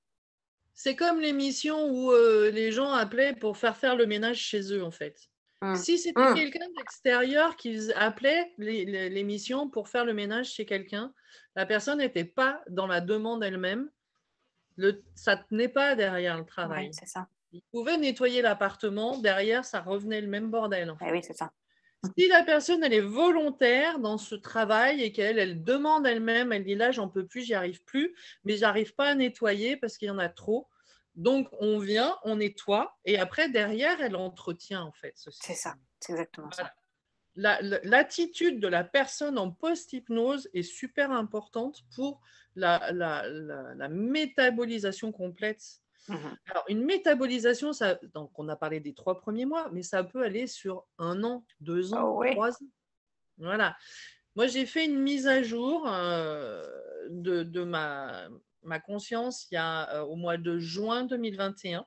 c'est comme l'émission où les gens appelaient pour faire le ménage chez eux, en fait. Mm. Si c'était Mm. quelqu'un d'extérieur qui appelait l'émission pour faire le ménage chez quelqu'un, la personne n'était pas dans la demande elle-même. Ça ne tenait pas derrière le Ouais, travail. c'est ça. Il pouvait nettoyer l'appartement, derrière, ça revenait le même bordel, en Eh fait. oui, c'est ça. Si la personne, elle est volontaire dans ce travail et elle demande elle-même, elle dit là, j'en peux plus, j'y arrive plus, mais j'arrive pas à nettoyer parce qu'il y en a trop. Donc, on vient, on nettoie et après, derrière, elle entretient, en fait, ce C'est ça. système. C'est exactement ça. Voilà. L'attitude de la personne en post-hypnose est super importante pour la métabolisation complète. Mhm. Alors, une métabolisation, donc on a parlé des 3 premiers mois, mais ça peut aller sur 1 an, 2 ans, Oh oui. 3 ans. Voilà. Moi, j'ai fait une mise à jour de ma conscience au mois de juin 2021.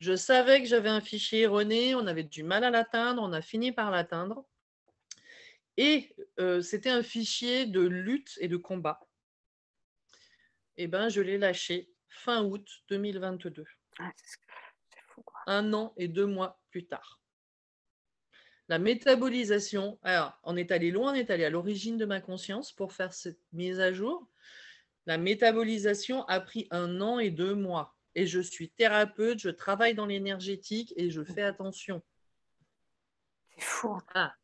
Je savais que j'avais un fichier erroné, on avait du mal à l'atteindre, on a fini par l'atteindre. Et c'était un fichier de lutte et de combat. Et ben, je l'ai lâché fin août 2022. Ah, c'est fou, quoi. 1 an et 2 mois plus tard. La métabolisation, alors on est allé loin, on est allé à l'origine de ma conscience pour faire cette mise à jour. La métabolisation a pris 1 an et 2 mois. Et je suis thérapeute, je travaille dans l'énergétique et je fais attention. C'est fou. Ah.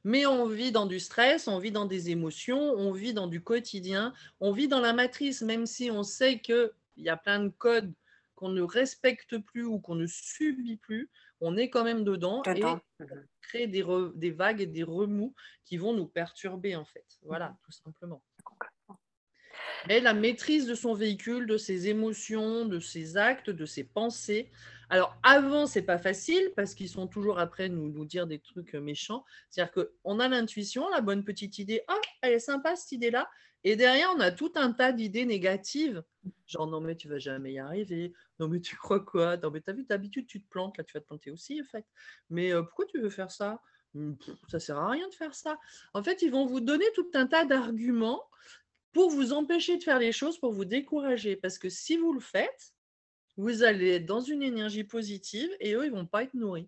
Mais on vit dans du stress, on vit dans des émotions, on vit dans du quotidien, on vit dans la matrice, même si on sait qu'il y a plein de codes qu'on ne respecte plus ou qu'on ne subit plus, on est quand même dedans Dedans. et crée des vagues et des remous qui vont nous perturber en fait. Voilà, tout simplement. Mais la maîtrise de son véhicule, de ses émotions, de ses actes, de ses pensées. Alors avant, c'est pas facile parce qu'ils sont toujours après nous dire des trucs méchants. C'est-à-dire qu'on a l'intuition, la bonne petite idée, ah, elle est sympa cette idée-là. Et derrière, on a tout un tas d'idées négatives. Genre, non, mais tu vas jamais y arriver. Non, mais tu crois quoi? Non, mais t'as vu, d'habitude, tu te plantes. Là, tu vas te planter aussi, en fait. Mais pourquoi tu veux faire ça? Ça sert à rien de faire ça. En fait, ils vont vous donner tout un tas d'arguments pour vous empêcher de faire les choses, pour vous décourager. Parce que si vous le faites, vous allez être dans une énergie positive et eux, ils ne vont pas être nourris.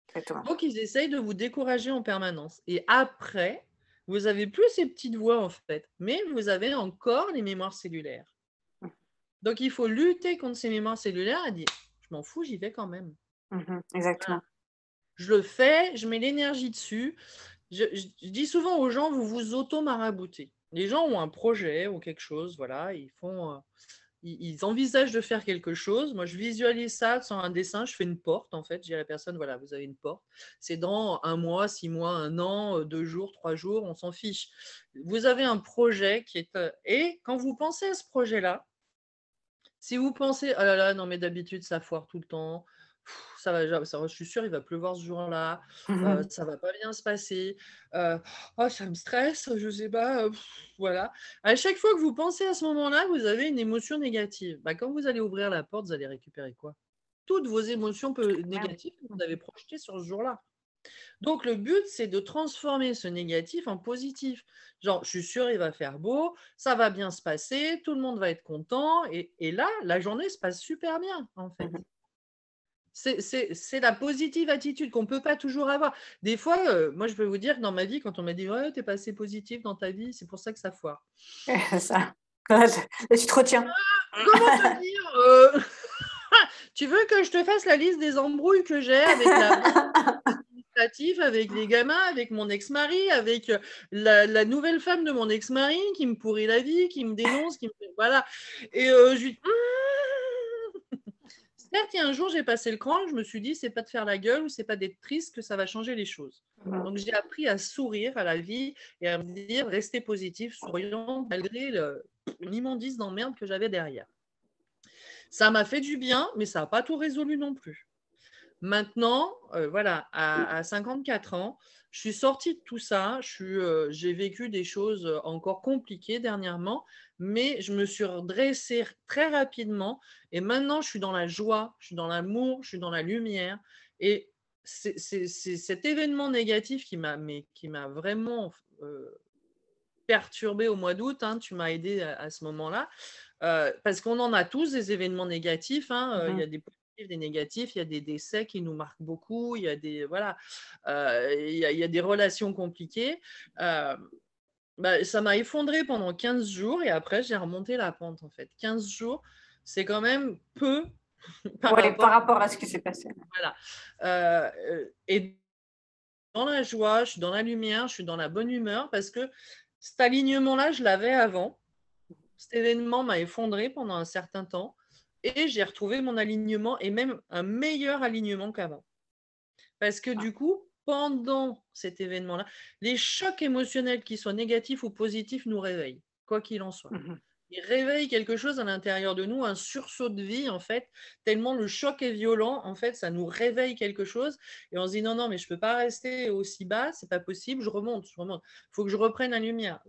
Exactement. Donc, ils essayent de vous décourager en permanence. Et après, vous n'avez plus ces petites voix, en fait, mais vous avez encore les mémoires cellulaires. Donc, il faut lutter contre ces mémoires cellulaires et dire, je m'en fous, j'y vais quand même. Exactement. Voilà. Je le fais, je mets l'énergie dessus. Je dis souvent aux gens, vous vous auto-maraboutez. Les gens ont un projet ou quelque chose, voilà, ils envisagent de faire quelque chose. Moi, je visualise ça sans un dessin, je fais une porte, en fait. Je dis à la personne, voilà, vous avez une porte. C'est dans 1 mois, 6 mois, 1 an, 2 jours, 3 jours, on s'en fiche. Vous avez un projet qui est... Et quand vous pensez à ce projet-là, si vous pensez, oh là là, non mais d'habitude ça foire tout le temps, ça va, je suis sûre il va pleuvoir ce jour-là, ça va pas bien se passer, oh ça me stresse, je sais pas, voilà. À chaque fois que vous pensez à ce moment-là, vous avez une émotion négative. Bah, quand vous allez ouvrir la porte, vous allez récupérer quoi? Toutes vos émotions négatives que vous avez projetées sur ce jour-là. Donc, le but, c'est de transformer ce négatif en positif. Genre, je suis sûre, il va faire beau, ça va bien se passer, tout le monde va être content. Et là, la journée se passe super bien, en fait. C'est la positive attitude qu'on ne peut pas toujours avoir. Des fois, moi, je peux vous dire que dans ma vie, quand on m'a dit ouais, tu n'es pas assez positif dans ta vie, c'est pour ça que ça foire. Ça. Là, tu te retiens. Comment te dire tu veux que je te fasse la liste des embrouilles que j'ai avec administratif, avec les gamins, avec mon ex-mari, avec la nouvelle femme de mon ex-mari qui me pourrit la vie, qui me dénonce, voilà. Et je lui dis, certes, il y a un jour, j'ai passé le cran, je me suis dit, c'est pas de faire la gueule ou c'est pas d'être triste que ça va changer les choses. Donc, j'ai appris à sourire à la vie et à me dire, rester positif, souriant, malgré l'immondice d'emmerde que j'avais derrière. Ça m'a fait du bien, mais ça n'a pas tout résolu non plus. Maintenant, voilà, à 54 ans, je suis sortie de tout ça. J'ai vécu des choses encore compliquées dernièrement, mais je me suis redressée très rapidement. Et maintenant, je suis dans la joie, je suis dans l'amour, je suis dans la lumière. Et c'est cet événement négatif qui m'a vraiment perturbée au mois d'août. Hein, tu m'as aidé à ce moment-là. Parce qu'on en a tous des événements négatifs. Hein, il y a des des négatifs, il y a des décès qui nous marquent beaucoup, il y a des voilà, il y a des relations compliquées. Bah, ça m'a effondré pendant 15 jours et après j'ai remonté la pente en fait. 15 jours, c'est quand même peu par rapport à ce qui s'est passé. Voilà. Et dans la joie, je suis dans la lumière, je suis dans la bonne humeur parce que cet alignement-là, je l'avais avant. Cet événement m'a effondré pendant un certain temps et j'ai retrouvé mon alignement et même un meilleur alignement qu'avant. Parce que du coup, pendant cet événement-là, les chocs émotionnels, qu'ils soient négatifs ou positifs, nous réveillent, quoi qu'il en soit. Ils réveillent quelque chose à l'intérieur de nous, un sursaut de vie, en fait, tellement le choc est violent, en fait, ça nous réveille quelque chose et on se dit non, non, mais je ne peux pas rester aussi bas, c'est pas possible, je remonte. Il faut que je reprenne la lumière.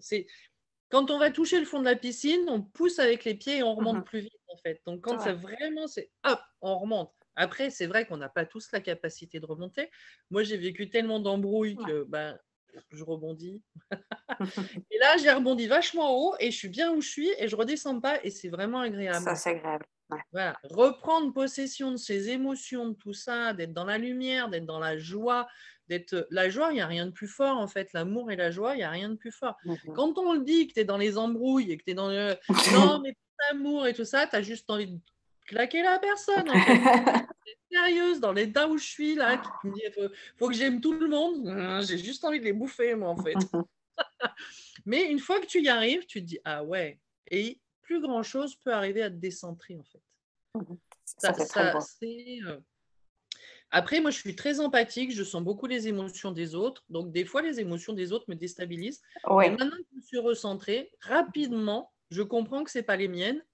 Quand on va toucher le fond de la piscine, on pousse avec les pieds et on remonte plus vite, en fait. Donc, quand c'est vraiment, c'est hop, on remonte. Après, c'est vrai qu'on n'a pas tous la capacité de remonter. Moi, j'ai vécu tellement d'embrouilles Ouais. que je rebondis. Et là, j'ai rebondi vachement haut et je suis bien où je suis et je redescends pas et c'est vraiment agréable Ça, en c'est fait. agréable. Ouais. Voilà, reprendre possession de ses émotions, de tout ça, d'être dans la lumière, d'être dans la joie, d'être la joie, il n'y a rien de plus fort en fait. L'amour et la joie, il n'y a rien de plus fort. Mhm. Quand on le dit que tu es dans les embrouilles et que tu es dans le non, mais l'amour et tout ça, tu as juste envie de claquer la personne en fait. Sérieuse, dans l'état où je suis là, qui me dit faut que j'aime tout le monde, j'ai juste envie de les bouffer moi en fait. Mais une fois que tu y arrives, tu te dis ah ouais, et plus grand chose peut arriver à te décentrer en fait. Ça, c'est très beau. C'est, Après, moi, je suis très empathique, je sens beaucoup les émotions des autres. Donc, des fois, les émotions des autres me déstabilisent. Mais Oui. maintenant que je me suis recentrée, rapidement, je comprends que ce n'est pas les miennes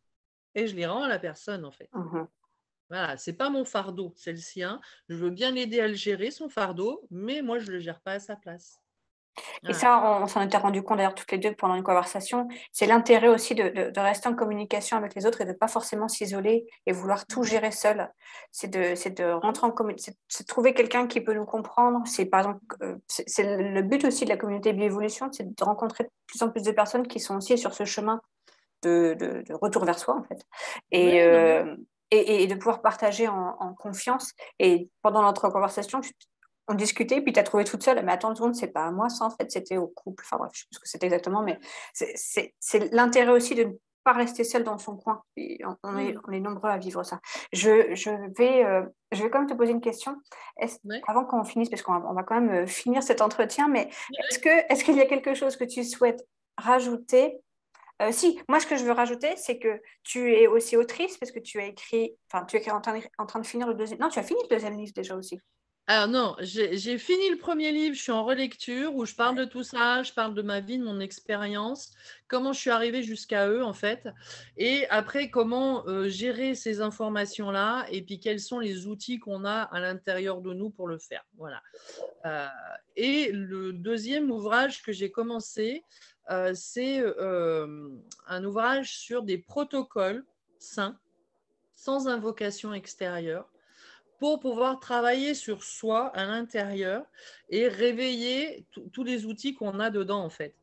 et je les rends à la personne, en fait. Mhm. Voilà, ce n'est pas mon fardeau, c'est le sien. Je veux bien l'aider à le gérer, son fardeau, mais moi, je ne le gère pas à sa place. Et Voilà. ça, on s'en était rendu compte d'ailleurs toutes les deux pendant une conversation. C'est l'intérêt aussi de rester en communication avec les autres et de ne pas forcément s'isoler et vouloir tout gérer seul. C'est de rentrer en communication, c'est de trouver quelqu'un qui peut nous comprendre. C'est par exemple, c'est le but aussi de la communauté bioévolution, c'est de rencontrer de plus en plus de personnes qui sont aussi sur ce chemin de retour vers soi en fait. Et, Ouais, non, mais euh, et de pouvoir partager en confiance. Et pendant notre conversation, on discutait, puis tu as trouvé toute seule, mais attends une seconde, c'est pas à moi ça en fait, c'était au couple. Enfin bref, je sais plus ce que c'était exactement, mais c'est l'intérêt aussi de ne pas rester seul dans son coin. Et on est nombreux à vivre ça. Je vais quand même te poser une question. ouais. Avant qu'on finisse, parce qu'on va quand même finir cet entretien, mais Ouais. est-ce qu'il y a quelque chose que tu souhaites rajouter? Si, moi, ce que je veux rajouter, c'est que tu es aussi autrice parce que tu as écrit, enfin, tu es en train de finir le deuxième. Non, tu as fini le deuxième livre déjà aussi. Alors non, j'ai fini le premier livre, je suis en relecture où je parle Ouais. de tout ça, je parle de ma vie, de mon expérience, comment je suis arrivée jusqu'à eux en fait, et après comment gérer ces informations-là, et puis quels sont les outils qu'on a à l'intérieur de nous pour le faire. Voilà. Euh, et le deuxième ouvrage que j'ai commencé, c'est un ouvrage sur des protocoles sains, sans invocation extérieure pour pouvoir travailler sur soi à l'intérieur et réveiller tous les outils qu'on a dedans, en fait.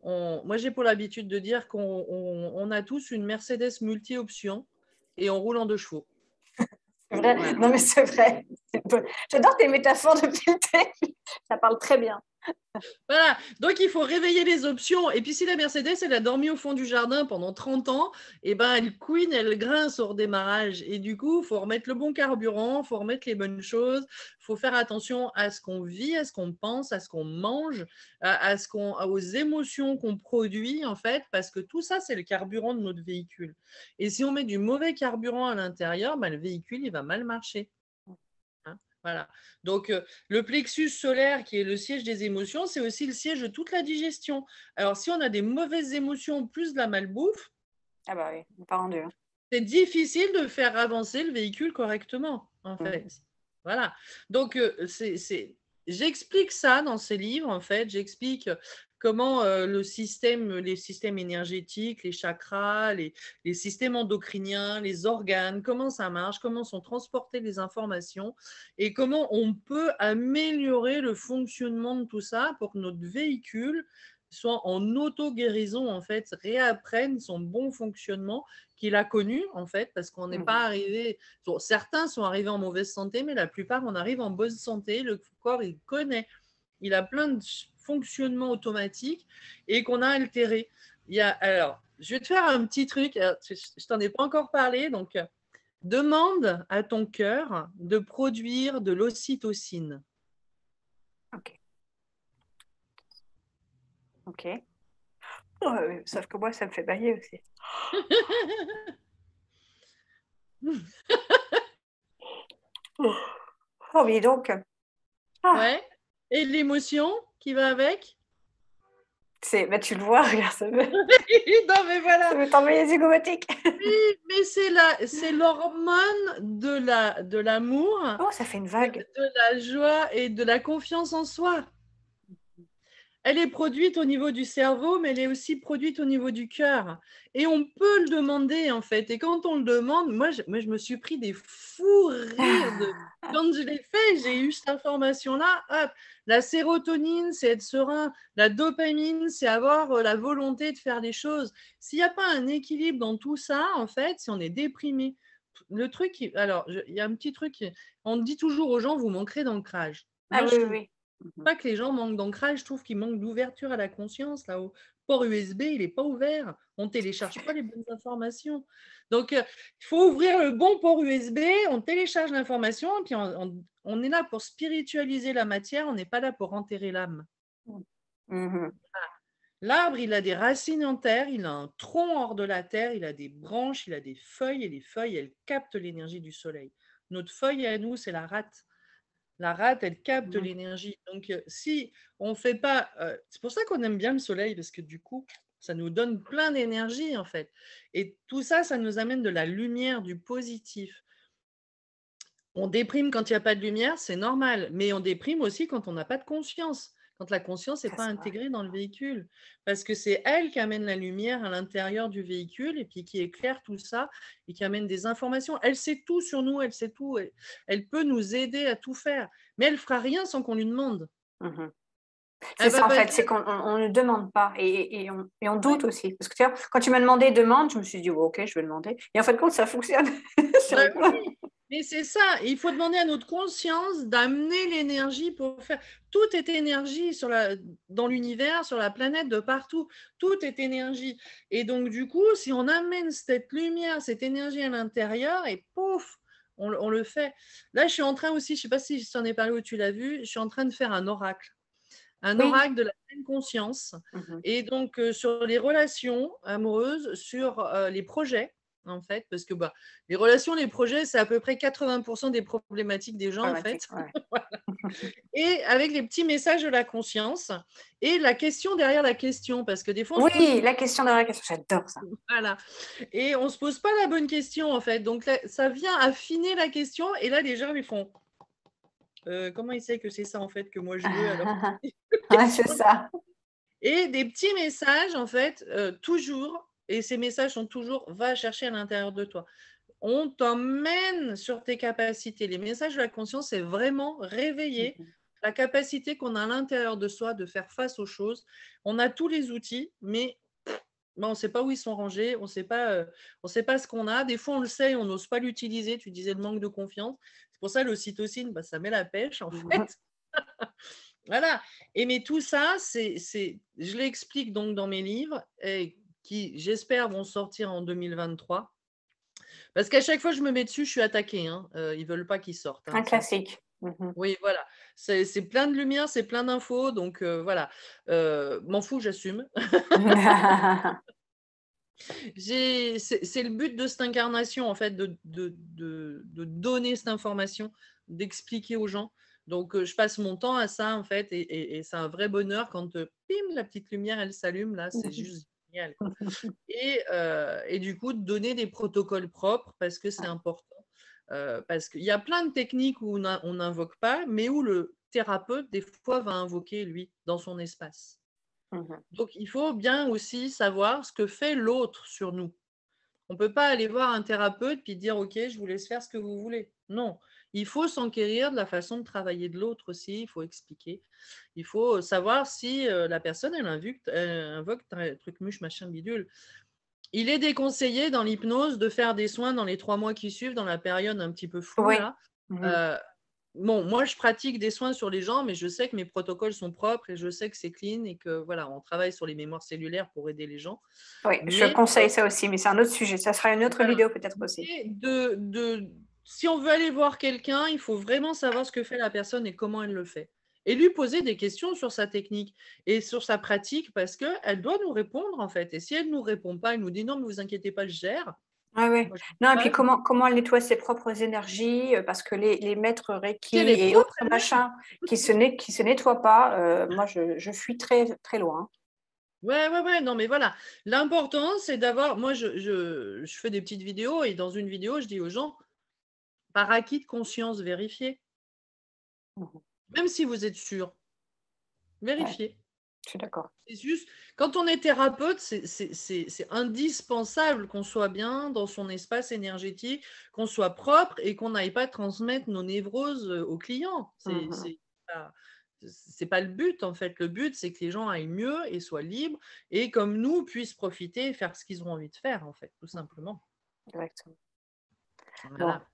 Moi, j'ai pour l'habitude de dire qu'on a tous une Mercedes multi-options et on roule en 2 chevaux. C'est vrai. Voilà. Non, mais c'est vrai. J'adore tes métaphores depuis le début. Ça parle très bien. Voilà, donc il faut réveiller les options. Et puis si la Mercedes, elle a dormi au fond du jardin pendant 30 ans, et ben elle couine, elle grince au redémarrage. Et du coup, il faut remettre le bon carburant, il faut remettre les bonnes choses, il faut faire attention à ce qu'on vit, à ce qu'on pense, à ce qu'on mange, aux émotions qu'on produit, en fait, parce que tout ça, c'est le carburant de notre véhicule. Et si on met du mauvais carburant à l'intérieur, ben, le véhicule, il va mal marcher. Hein, voilà. Donc, le plexus solaire, qui est le siège des émotions, c'est aussi le siège de toute la digestion. Alors, si on a des mauvaises émotions plus de la malbouffe, Ah bah oui, on part en deux. Hein. c'est difficile de faire avancer le véhicule correctement, en fait. Mhm. Voilà. Donc, j'explique ça dans ces livres, en fait. J'explique comment les systèmes énergétiques, les chakras, les systèmes endocriniens, les organes, comment ça marche, comment sont transportées les informations et comment on peut améliorer le fonctionnement de tout ça pour que notre véhicule soit en auto-guérison, en fait, réapprenne son bon fonctionnement qu'il a connu, en fait, parce qu'on n'est pas Mhm. arrivé. Bon, certains sont arrivés en mauvaise santé, mais la plupart, on arrive en bonne santé. Le corps, il connaît. Il a plein de fonctionnements automatiques et qu'on a altérés. Alors, je vais te faire un petit truc. Je t'en ai pas encore parlé. Donc, demande à ton cœur de produire de l'ocytocine. Ok. Ok. Oh, sauf que moi, ça me fait bailler aussi. Oh, oh oui, donc. Ah, Ouais. Et l'émotion qui va avec. bah, tu le vois, regarde, Non, mais ça voilà. veut t'envoyer les zygomatiques. Oui, mais c'est l'hormone de l'amour, Oh, ça fait une de, vague. de la joie et de la confiance en soi. Elle est produite au niveau du cerveau, mais elle est aussi produite au niveau du cœur. Et on peut le demander, en fait. Et quand on le demande, moi, je me suis pris des fous rires de… Quand je l'ai fait, j'ai eu cette information-là. Hop, la sérotonine, c'est être serein. La dopamine, c'est avoir la volonté de faire des choses. S'il n'y a pas un équilibre dans tout ça, en fait, si on est déprimé, le truc, alors, il y a un petit truc, on dit toujours aux gens, vous manquerez d'ancrage. Ah Moi, oui, je oui, trouve oui. Mhm. pas que les gens manquent d'ancrage, je trouve qu'ils manquent d'ouverture à la conscience. Là, au port USB, il n'est pas ouvert. On ne télécharge pas les bonnes informations. Donc, il faut ouvrir le bon port USB, on télécharge l'information, et puis on est là pour spiritualiser la matière, on n'est pas là pour enterrer l'âme. Mhm. L'arbre, il a des racines en terre, il a un tronc hors de la terre, il a des branches, il a des feuilles, et les feuilles, elles captent l'énergie du soleil. Notre feuille à nous, c'est la rate. La rate, elle capte Mhm. l'énergie. Donc, si on ne fait pas… c'est pour ça qu'on aime bien le soleil, parce que du coup, ça nous donne plein d'énergie, en fait. Et tout ça, ça nous amène de la lumière, du positif. On déprime quand il n'y a pas de lumière, c'est normal. Mais on déprime aussi quand on n'a pas de conscience. Quand la conscience n'est Ça, pas c'est vrai. intégrée dans le véhicule. Parce que c'est elle qui amène la lumière à l'intérieur du véhicule et puis qui éclaire tout ça et qui amène des informations. Elle sait tout sur nous, elle sait tout. Elle peut nous aider à tout faire. Mais elle ne fera rien sans qu'on lui demande. Mhm. C'est Elle ça va en pas fait, dire… c'est qu'on ne demande pas et on doute Oui, aussi. Parce que tu vois, quand tu m'as demandé demande, je me suis dit, oh, ok, je vais demander. Et en fin de compte, ça fonctionne. C'est bah rigolo. oui. Mais c'est ça, il faut demander à notre conscience d'amener l'énergie pour faire. Tout est énergie dans l'univers, sur la planète, de partout. Tout est énergie. Et donc, du coup, si on amène cette lumière, cette énergie à l'intérieur, et pouf, on le fait. Là, je suis en train aussi, je ne sais pas si je t'en ai parlé ou tu l'as vu, je suis en train de faire un oracle. Un Oui. oracle de la pleine conscience. Mhm. Et donc, sur les relations amoureuses, sur les projets, en fait, parce que les relations, les projets, c'est à peu près 80% des problématiques des gens, en Problématique, fait. ouais. Et avec les petits messages de la conscience et la question derrière la question, parce que des fois, on se pose Oui, une… la question derrière la question, j'adore ça. Voilà. Et on ne se pose pas la bonne question, en fait. Donc, là, ça vient affiner la question. Et là, les gens, ils font… comment il sait que c'est ça, en fait, que moi, je veux alors Ouais, c'est ça. Et des petits messages, en fait, toujours, et ces messages sont toujours, va chercher à l'intérieur de toi. On t'emmène sur tes capacités. Les messages de la conscience, c'est vraiment réveiller Mhm. la capacité qu'on a à l'intérieur de soi de faire face aux choses. On a tous les outils, mais on ne sait pas où ils sont rangés, on sait pas ce qu'on a. Des fois, on le sait, on n'ose pas l'utiliser. Tu disais le manque de confiance. C'est pour ça l'ocytocine, ça met la pêche, en Mhm. fait. Voilà. Et mais tout ça, je l'explique donc dans mes livres, et qui, j'espère, vont sortir en 2023. Parce qu'à chaque fois que je me mets dessus, je suis attaquée. Hein. Ils ne veulent pas qu'ils sortent. Un Hein. classique. Mhm. Oui, voilà. C'est plein de lumière, c'est plein d'infos. Donc, voilà. M'en fous, j'assume. C'est le but de cette incarnation, en fait, de donner cette information, d'expliquer aux gens. Donc, je passe mon temps à ça, en fait, et c'est un vrai bonheur quand, pim, la petite lumière, elle s'allume, là, c'est juste génial, quoi. Et du coup, de donner des protocoles propres, parce que c'est important. Parce qu'il y a plein de techniques où on n'invoque pas, mais où le thérapeute, des fois, va invoquer, lui, dans son espace. Mhm. Donc, il faut bien aussi savoir ce que fait l'autre sur nous. On ne peut pas aller voir un thérapeute puis dire OK, je vous laisse faire ce que vous voulez. Non, il faut s'enquérir de la façon de travailler de l'autre aussi, il faut expliquer. Il faut savoir si la personne, elle invoque truc muche, machin, bidule. Il est déconseillé dans l'hypnose de faire des soins dans les 3 mois qui suivent, dans la période un petit peu floue, Oui. là. Mhm. Euh, Bon, moi, je pratique des soins sur les gens, mais je sais que mes protocoles sont propres et je sais que c'est clean et que voilà, on travaille sur les mémoires cellulaires pour aider les gens. Oui, je Mais conseille ça aussi, mais c'est un autre sujet. Ça sera une autre voilà. vidéo peut-être aussi. Mais si on veut aller voir quelqu'un, il faut vraiment savoir ce que fait la personne et comment elle le fait. Et lui poser des questions sur sa technique et sur sa pratique parce qu'elle doit nous répondre en fait. Et si elle ne nous répond pas, elle nous dit non, mais vous inquiétez pas, je gère. Ah ouais. Moi, je ne Non, et puis pas, comment elle nettoie ses propres énergies, parce que les maîtres si elle Reiki est et propre autres elle-même. machins qui se nettoient pas, moi je fuis très, très loin. Ouais, ouais, ouais, non, mais voilà. L'important, c'est d'avoir. Moi, je fais des petites vidéos et dans une vidéo, je dis aux gens, par acquis de conscience, vérifiez. Mhm. Même si vous êtes sûr, Ouais. vérifiez. Je suis d'accord. C'est juste, quand on est thérapeute, c'est indispensable qu'on soit bien dans son espace énergétique, qu'on soit propre et qu'on n'aille pas transmettre nos névroses aux clients. Pas, c'est pas le but, en fait. Le but, c'est que les gens aillent mieux et soient libres et comme nous, puissent profiter et faire ce qu'ils ont envie de faire, en fait, tout simplement. Exactement. Bon. Voilà.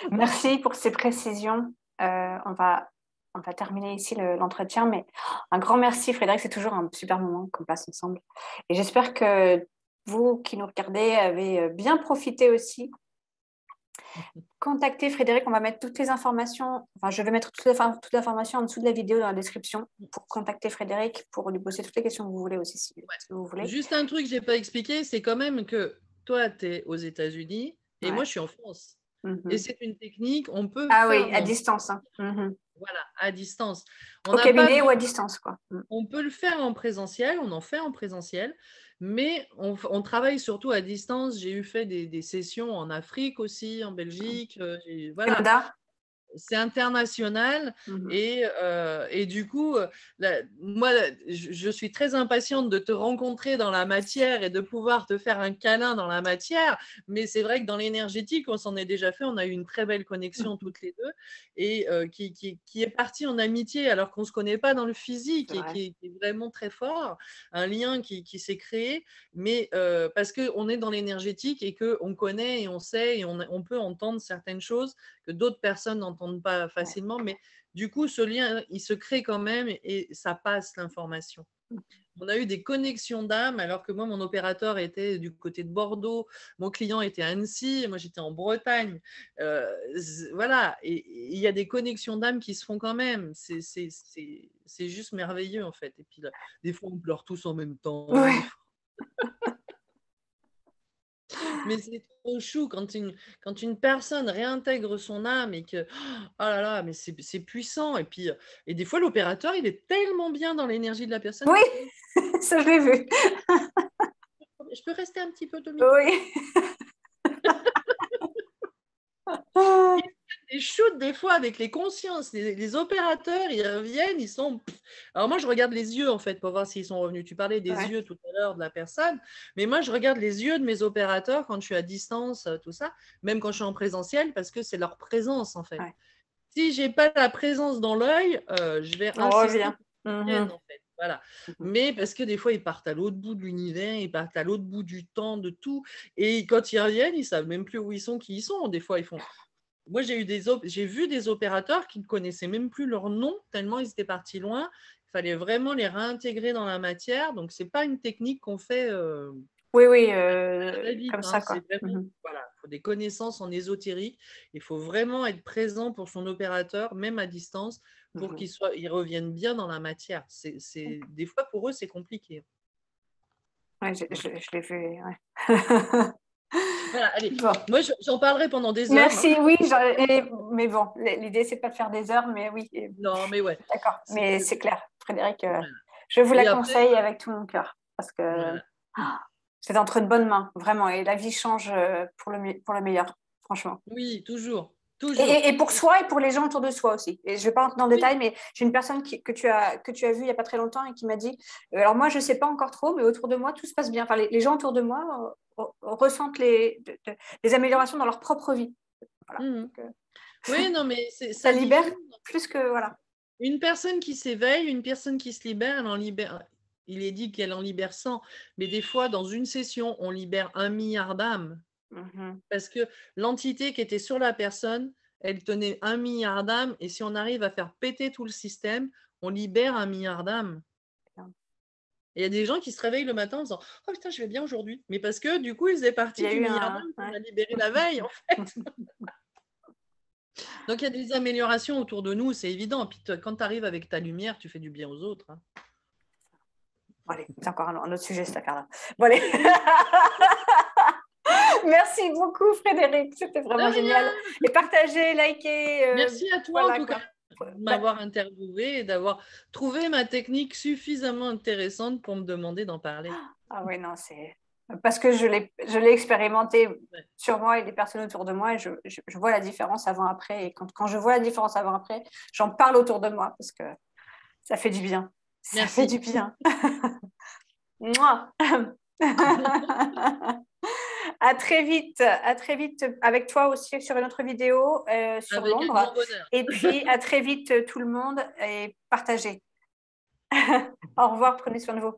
Merci pour ces précisions. On va terminer ici l'entretien, mais un grand merci, Frédéric. C'est toujours un super moment qu'on passe ensemble. Et j'espère que vous qui nous regardez avez bien profité aussi. Contactez Frédéric, on va mettre toutes les informations, enfin je vais mettre toute l'information en dessous de la vidéo dans la description pour contacter Frédéric, pour lui poser toutes les questions que vous voulez aussi, si vous voulez. Juste un truc que je n'ai pas expliqué, c'est quand même que toi, tu es aux États-Unis et moi, je suis en France. Et c'est une technique, on peut faire oui, à distance. Hein. Voilà, à distance. Au cabinet ou à distance, quoi. On peut le faire en présentiel, on en fait en présentiel, mais on travaille surtout à distance. J'ai fait des sessions en Afrique aussi, en Belgique. Voilà. Canada. C'est international et du coup, moi, je suis très impatiente de te rencontrer dans la matière et de pouvoir te faire un câlin dans la matière, mais c'est vrai que dans l'énergétique, on s'en est déjà fait, on a eu une très belle connexion toutes les deux et qui est partie en amitié alors qu'on ne se connaît pas dans le physique et qui est vraiment très fort, un lien qui s'est créé, mais parce qu'on est dans l'énergétique et qu'on connaît et on sait et on peut entendre certaines choses que d'autres personnes n'entendent pas facilement, mais du coup, ce lien, il se crée quand même et ça passe l'information. On a eu des connexions d'âme, alors que moi, mon opérateur était du côté de Bordeaux, mon client était à Annecy, et moi, j'étais en Bretagne. Voilà, et il y a des connexions d'âme qui se font quand même. C'est juste merveilleux, en fait. Et puis, là, des fois, on pleure tous en même temps. Oui. Mais c'est trop chou quand une personne réintègre son âme et que, oh là là, mais c'est puissant. Et puis, et des fois, l'opérateur, il est tellement bien dans l'énergie de la personne. Oui, ça je l'ai vu. Je peux rester un petit peu, Dominique? Oui. Des shoots des fois avec les consciences, les opérateurs, ils reviennent, ils sont. Alors moi, je regarde les yeux en fait pour voir s'ils sont revenus. Tu parlais des yeux tout à l'heure de la personne, mais moi, je regarde les yeux de mes opérateurs quand je suis à distance, tout ça, même quand je suis en présentiel, parce que c'est leur présence en fait. Si j'ai pas la présence dans l'œil, je vais insister pour qu'ils viennent, en fait. Voilà. Mais parce que des fois, ils partent à l'autre bout de l'univers, ils partent à l'autre bout du temps, de tout. Et quand ils reviennent, ils savent même plus où ils sont, qui ils sont. Des fois, ils font. Moi, j'ai vu des opérateurs qui ne connaissaient même plus leur nom, tellement ils étaient partis loin. Il fallait vraiment les réintégrer dans la matière. Donc, ce n'est pas une technique qu'on fait oui, très vite. comme ça, quoi. Vraiment, voilà, il faut des connaissances en ésotérique. Il faut vraiment être présent pour son opérateur, même à distance, pour qu'ils reviennent bien dans la matière. Des fois, pour eux, c'est compliqué. Oui, je l'ai vu. Ouais. Voilà, allez. Bon. Moi, j'en parlerai pendant des heures. Merci, oui. Mais bon, l'idée, c'est pas de faire des heures, mais oui. Non, mais ouais. D'accord, mais c'est clair. Frédéric, je vous la conseille avec tout mon cœur parce que c'est entre de bonnes mains, vraiment. Et la vie change pour le meilleur, franchement. Oui, toujours. Et pour soi et pour les gens autour de soi aussi. Et je ne vais pas rentrer dans le détail, mais j'ai une personne que tu as vue il n'y a pas très longtemps et qui m'a dit, alors moi, je ne sais pas encore trop, mais autour de moi, tout se passe bien. Enfin, les gens autour de moi ressentent les améliorations dans leur propre vie. Voilà. Donc, oui, non, mais ça libère plus que... Voilà. Une personne qui s'éveille, une personne qui se libère, elle en libère... Il est dit qu'elle en libère 100, mais des fois, dans une session, on libère 1 milliard d'âmes. Parce que l'entité qui était sur la personne, elle tenait 1 milliard d'âmes, et si on arrive à faire péter tout le système, on libère 1 milliard d'âmes. Et il y a des gens qui se réveillent le matin en disant « Oh putain, je vais bien aujourd'hui ». Mais parce que du coup, ils faisaient partie du milliard d'âmes qu'on a libéré la veille, en fait. Donc, il y a des améliorations autour de nous, c'est évident. Puis quand tu arrives avec ta lumière, tu fais du bien aux autres. Hein. Bon, allez, c'est encore un autre sujet, cette affaire-là. Bon, allez. Merci beaucoup, Frédéric. C'était vraiment génial. Et partagez, likez. Merci à toi, en tout cas, de m'avoir interviewé et d'avoir trouvé ma technique suffisamment intéressante pour me demander d'en parler. Ah oui, non, c'est... Parce que je l'ai expérimenté sur moi et les personnes autour de moi et je vois la différence avant-après. Et quand je vois la différence avant-après, j'en parle autour de moi parce que ça fait du bien. Ça fait Merci. du bien. Mouah. À très vite avec toi aussi sur une autre vidéo sur Avec un Londres. grand bonheur. Et puis à très vite tout le monde et partagez. Au revoir, prenez soin de vous.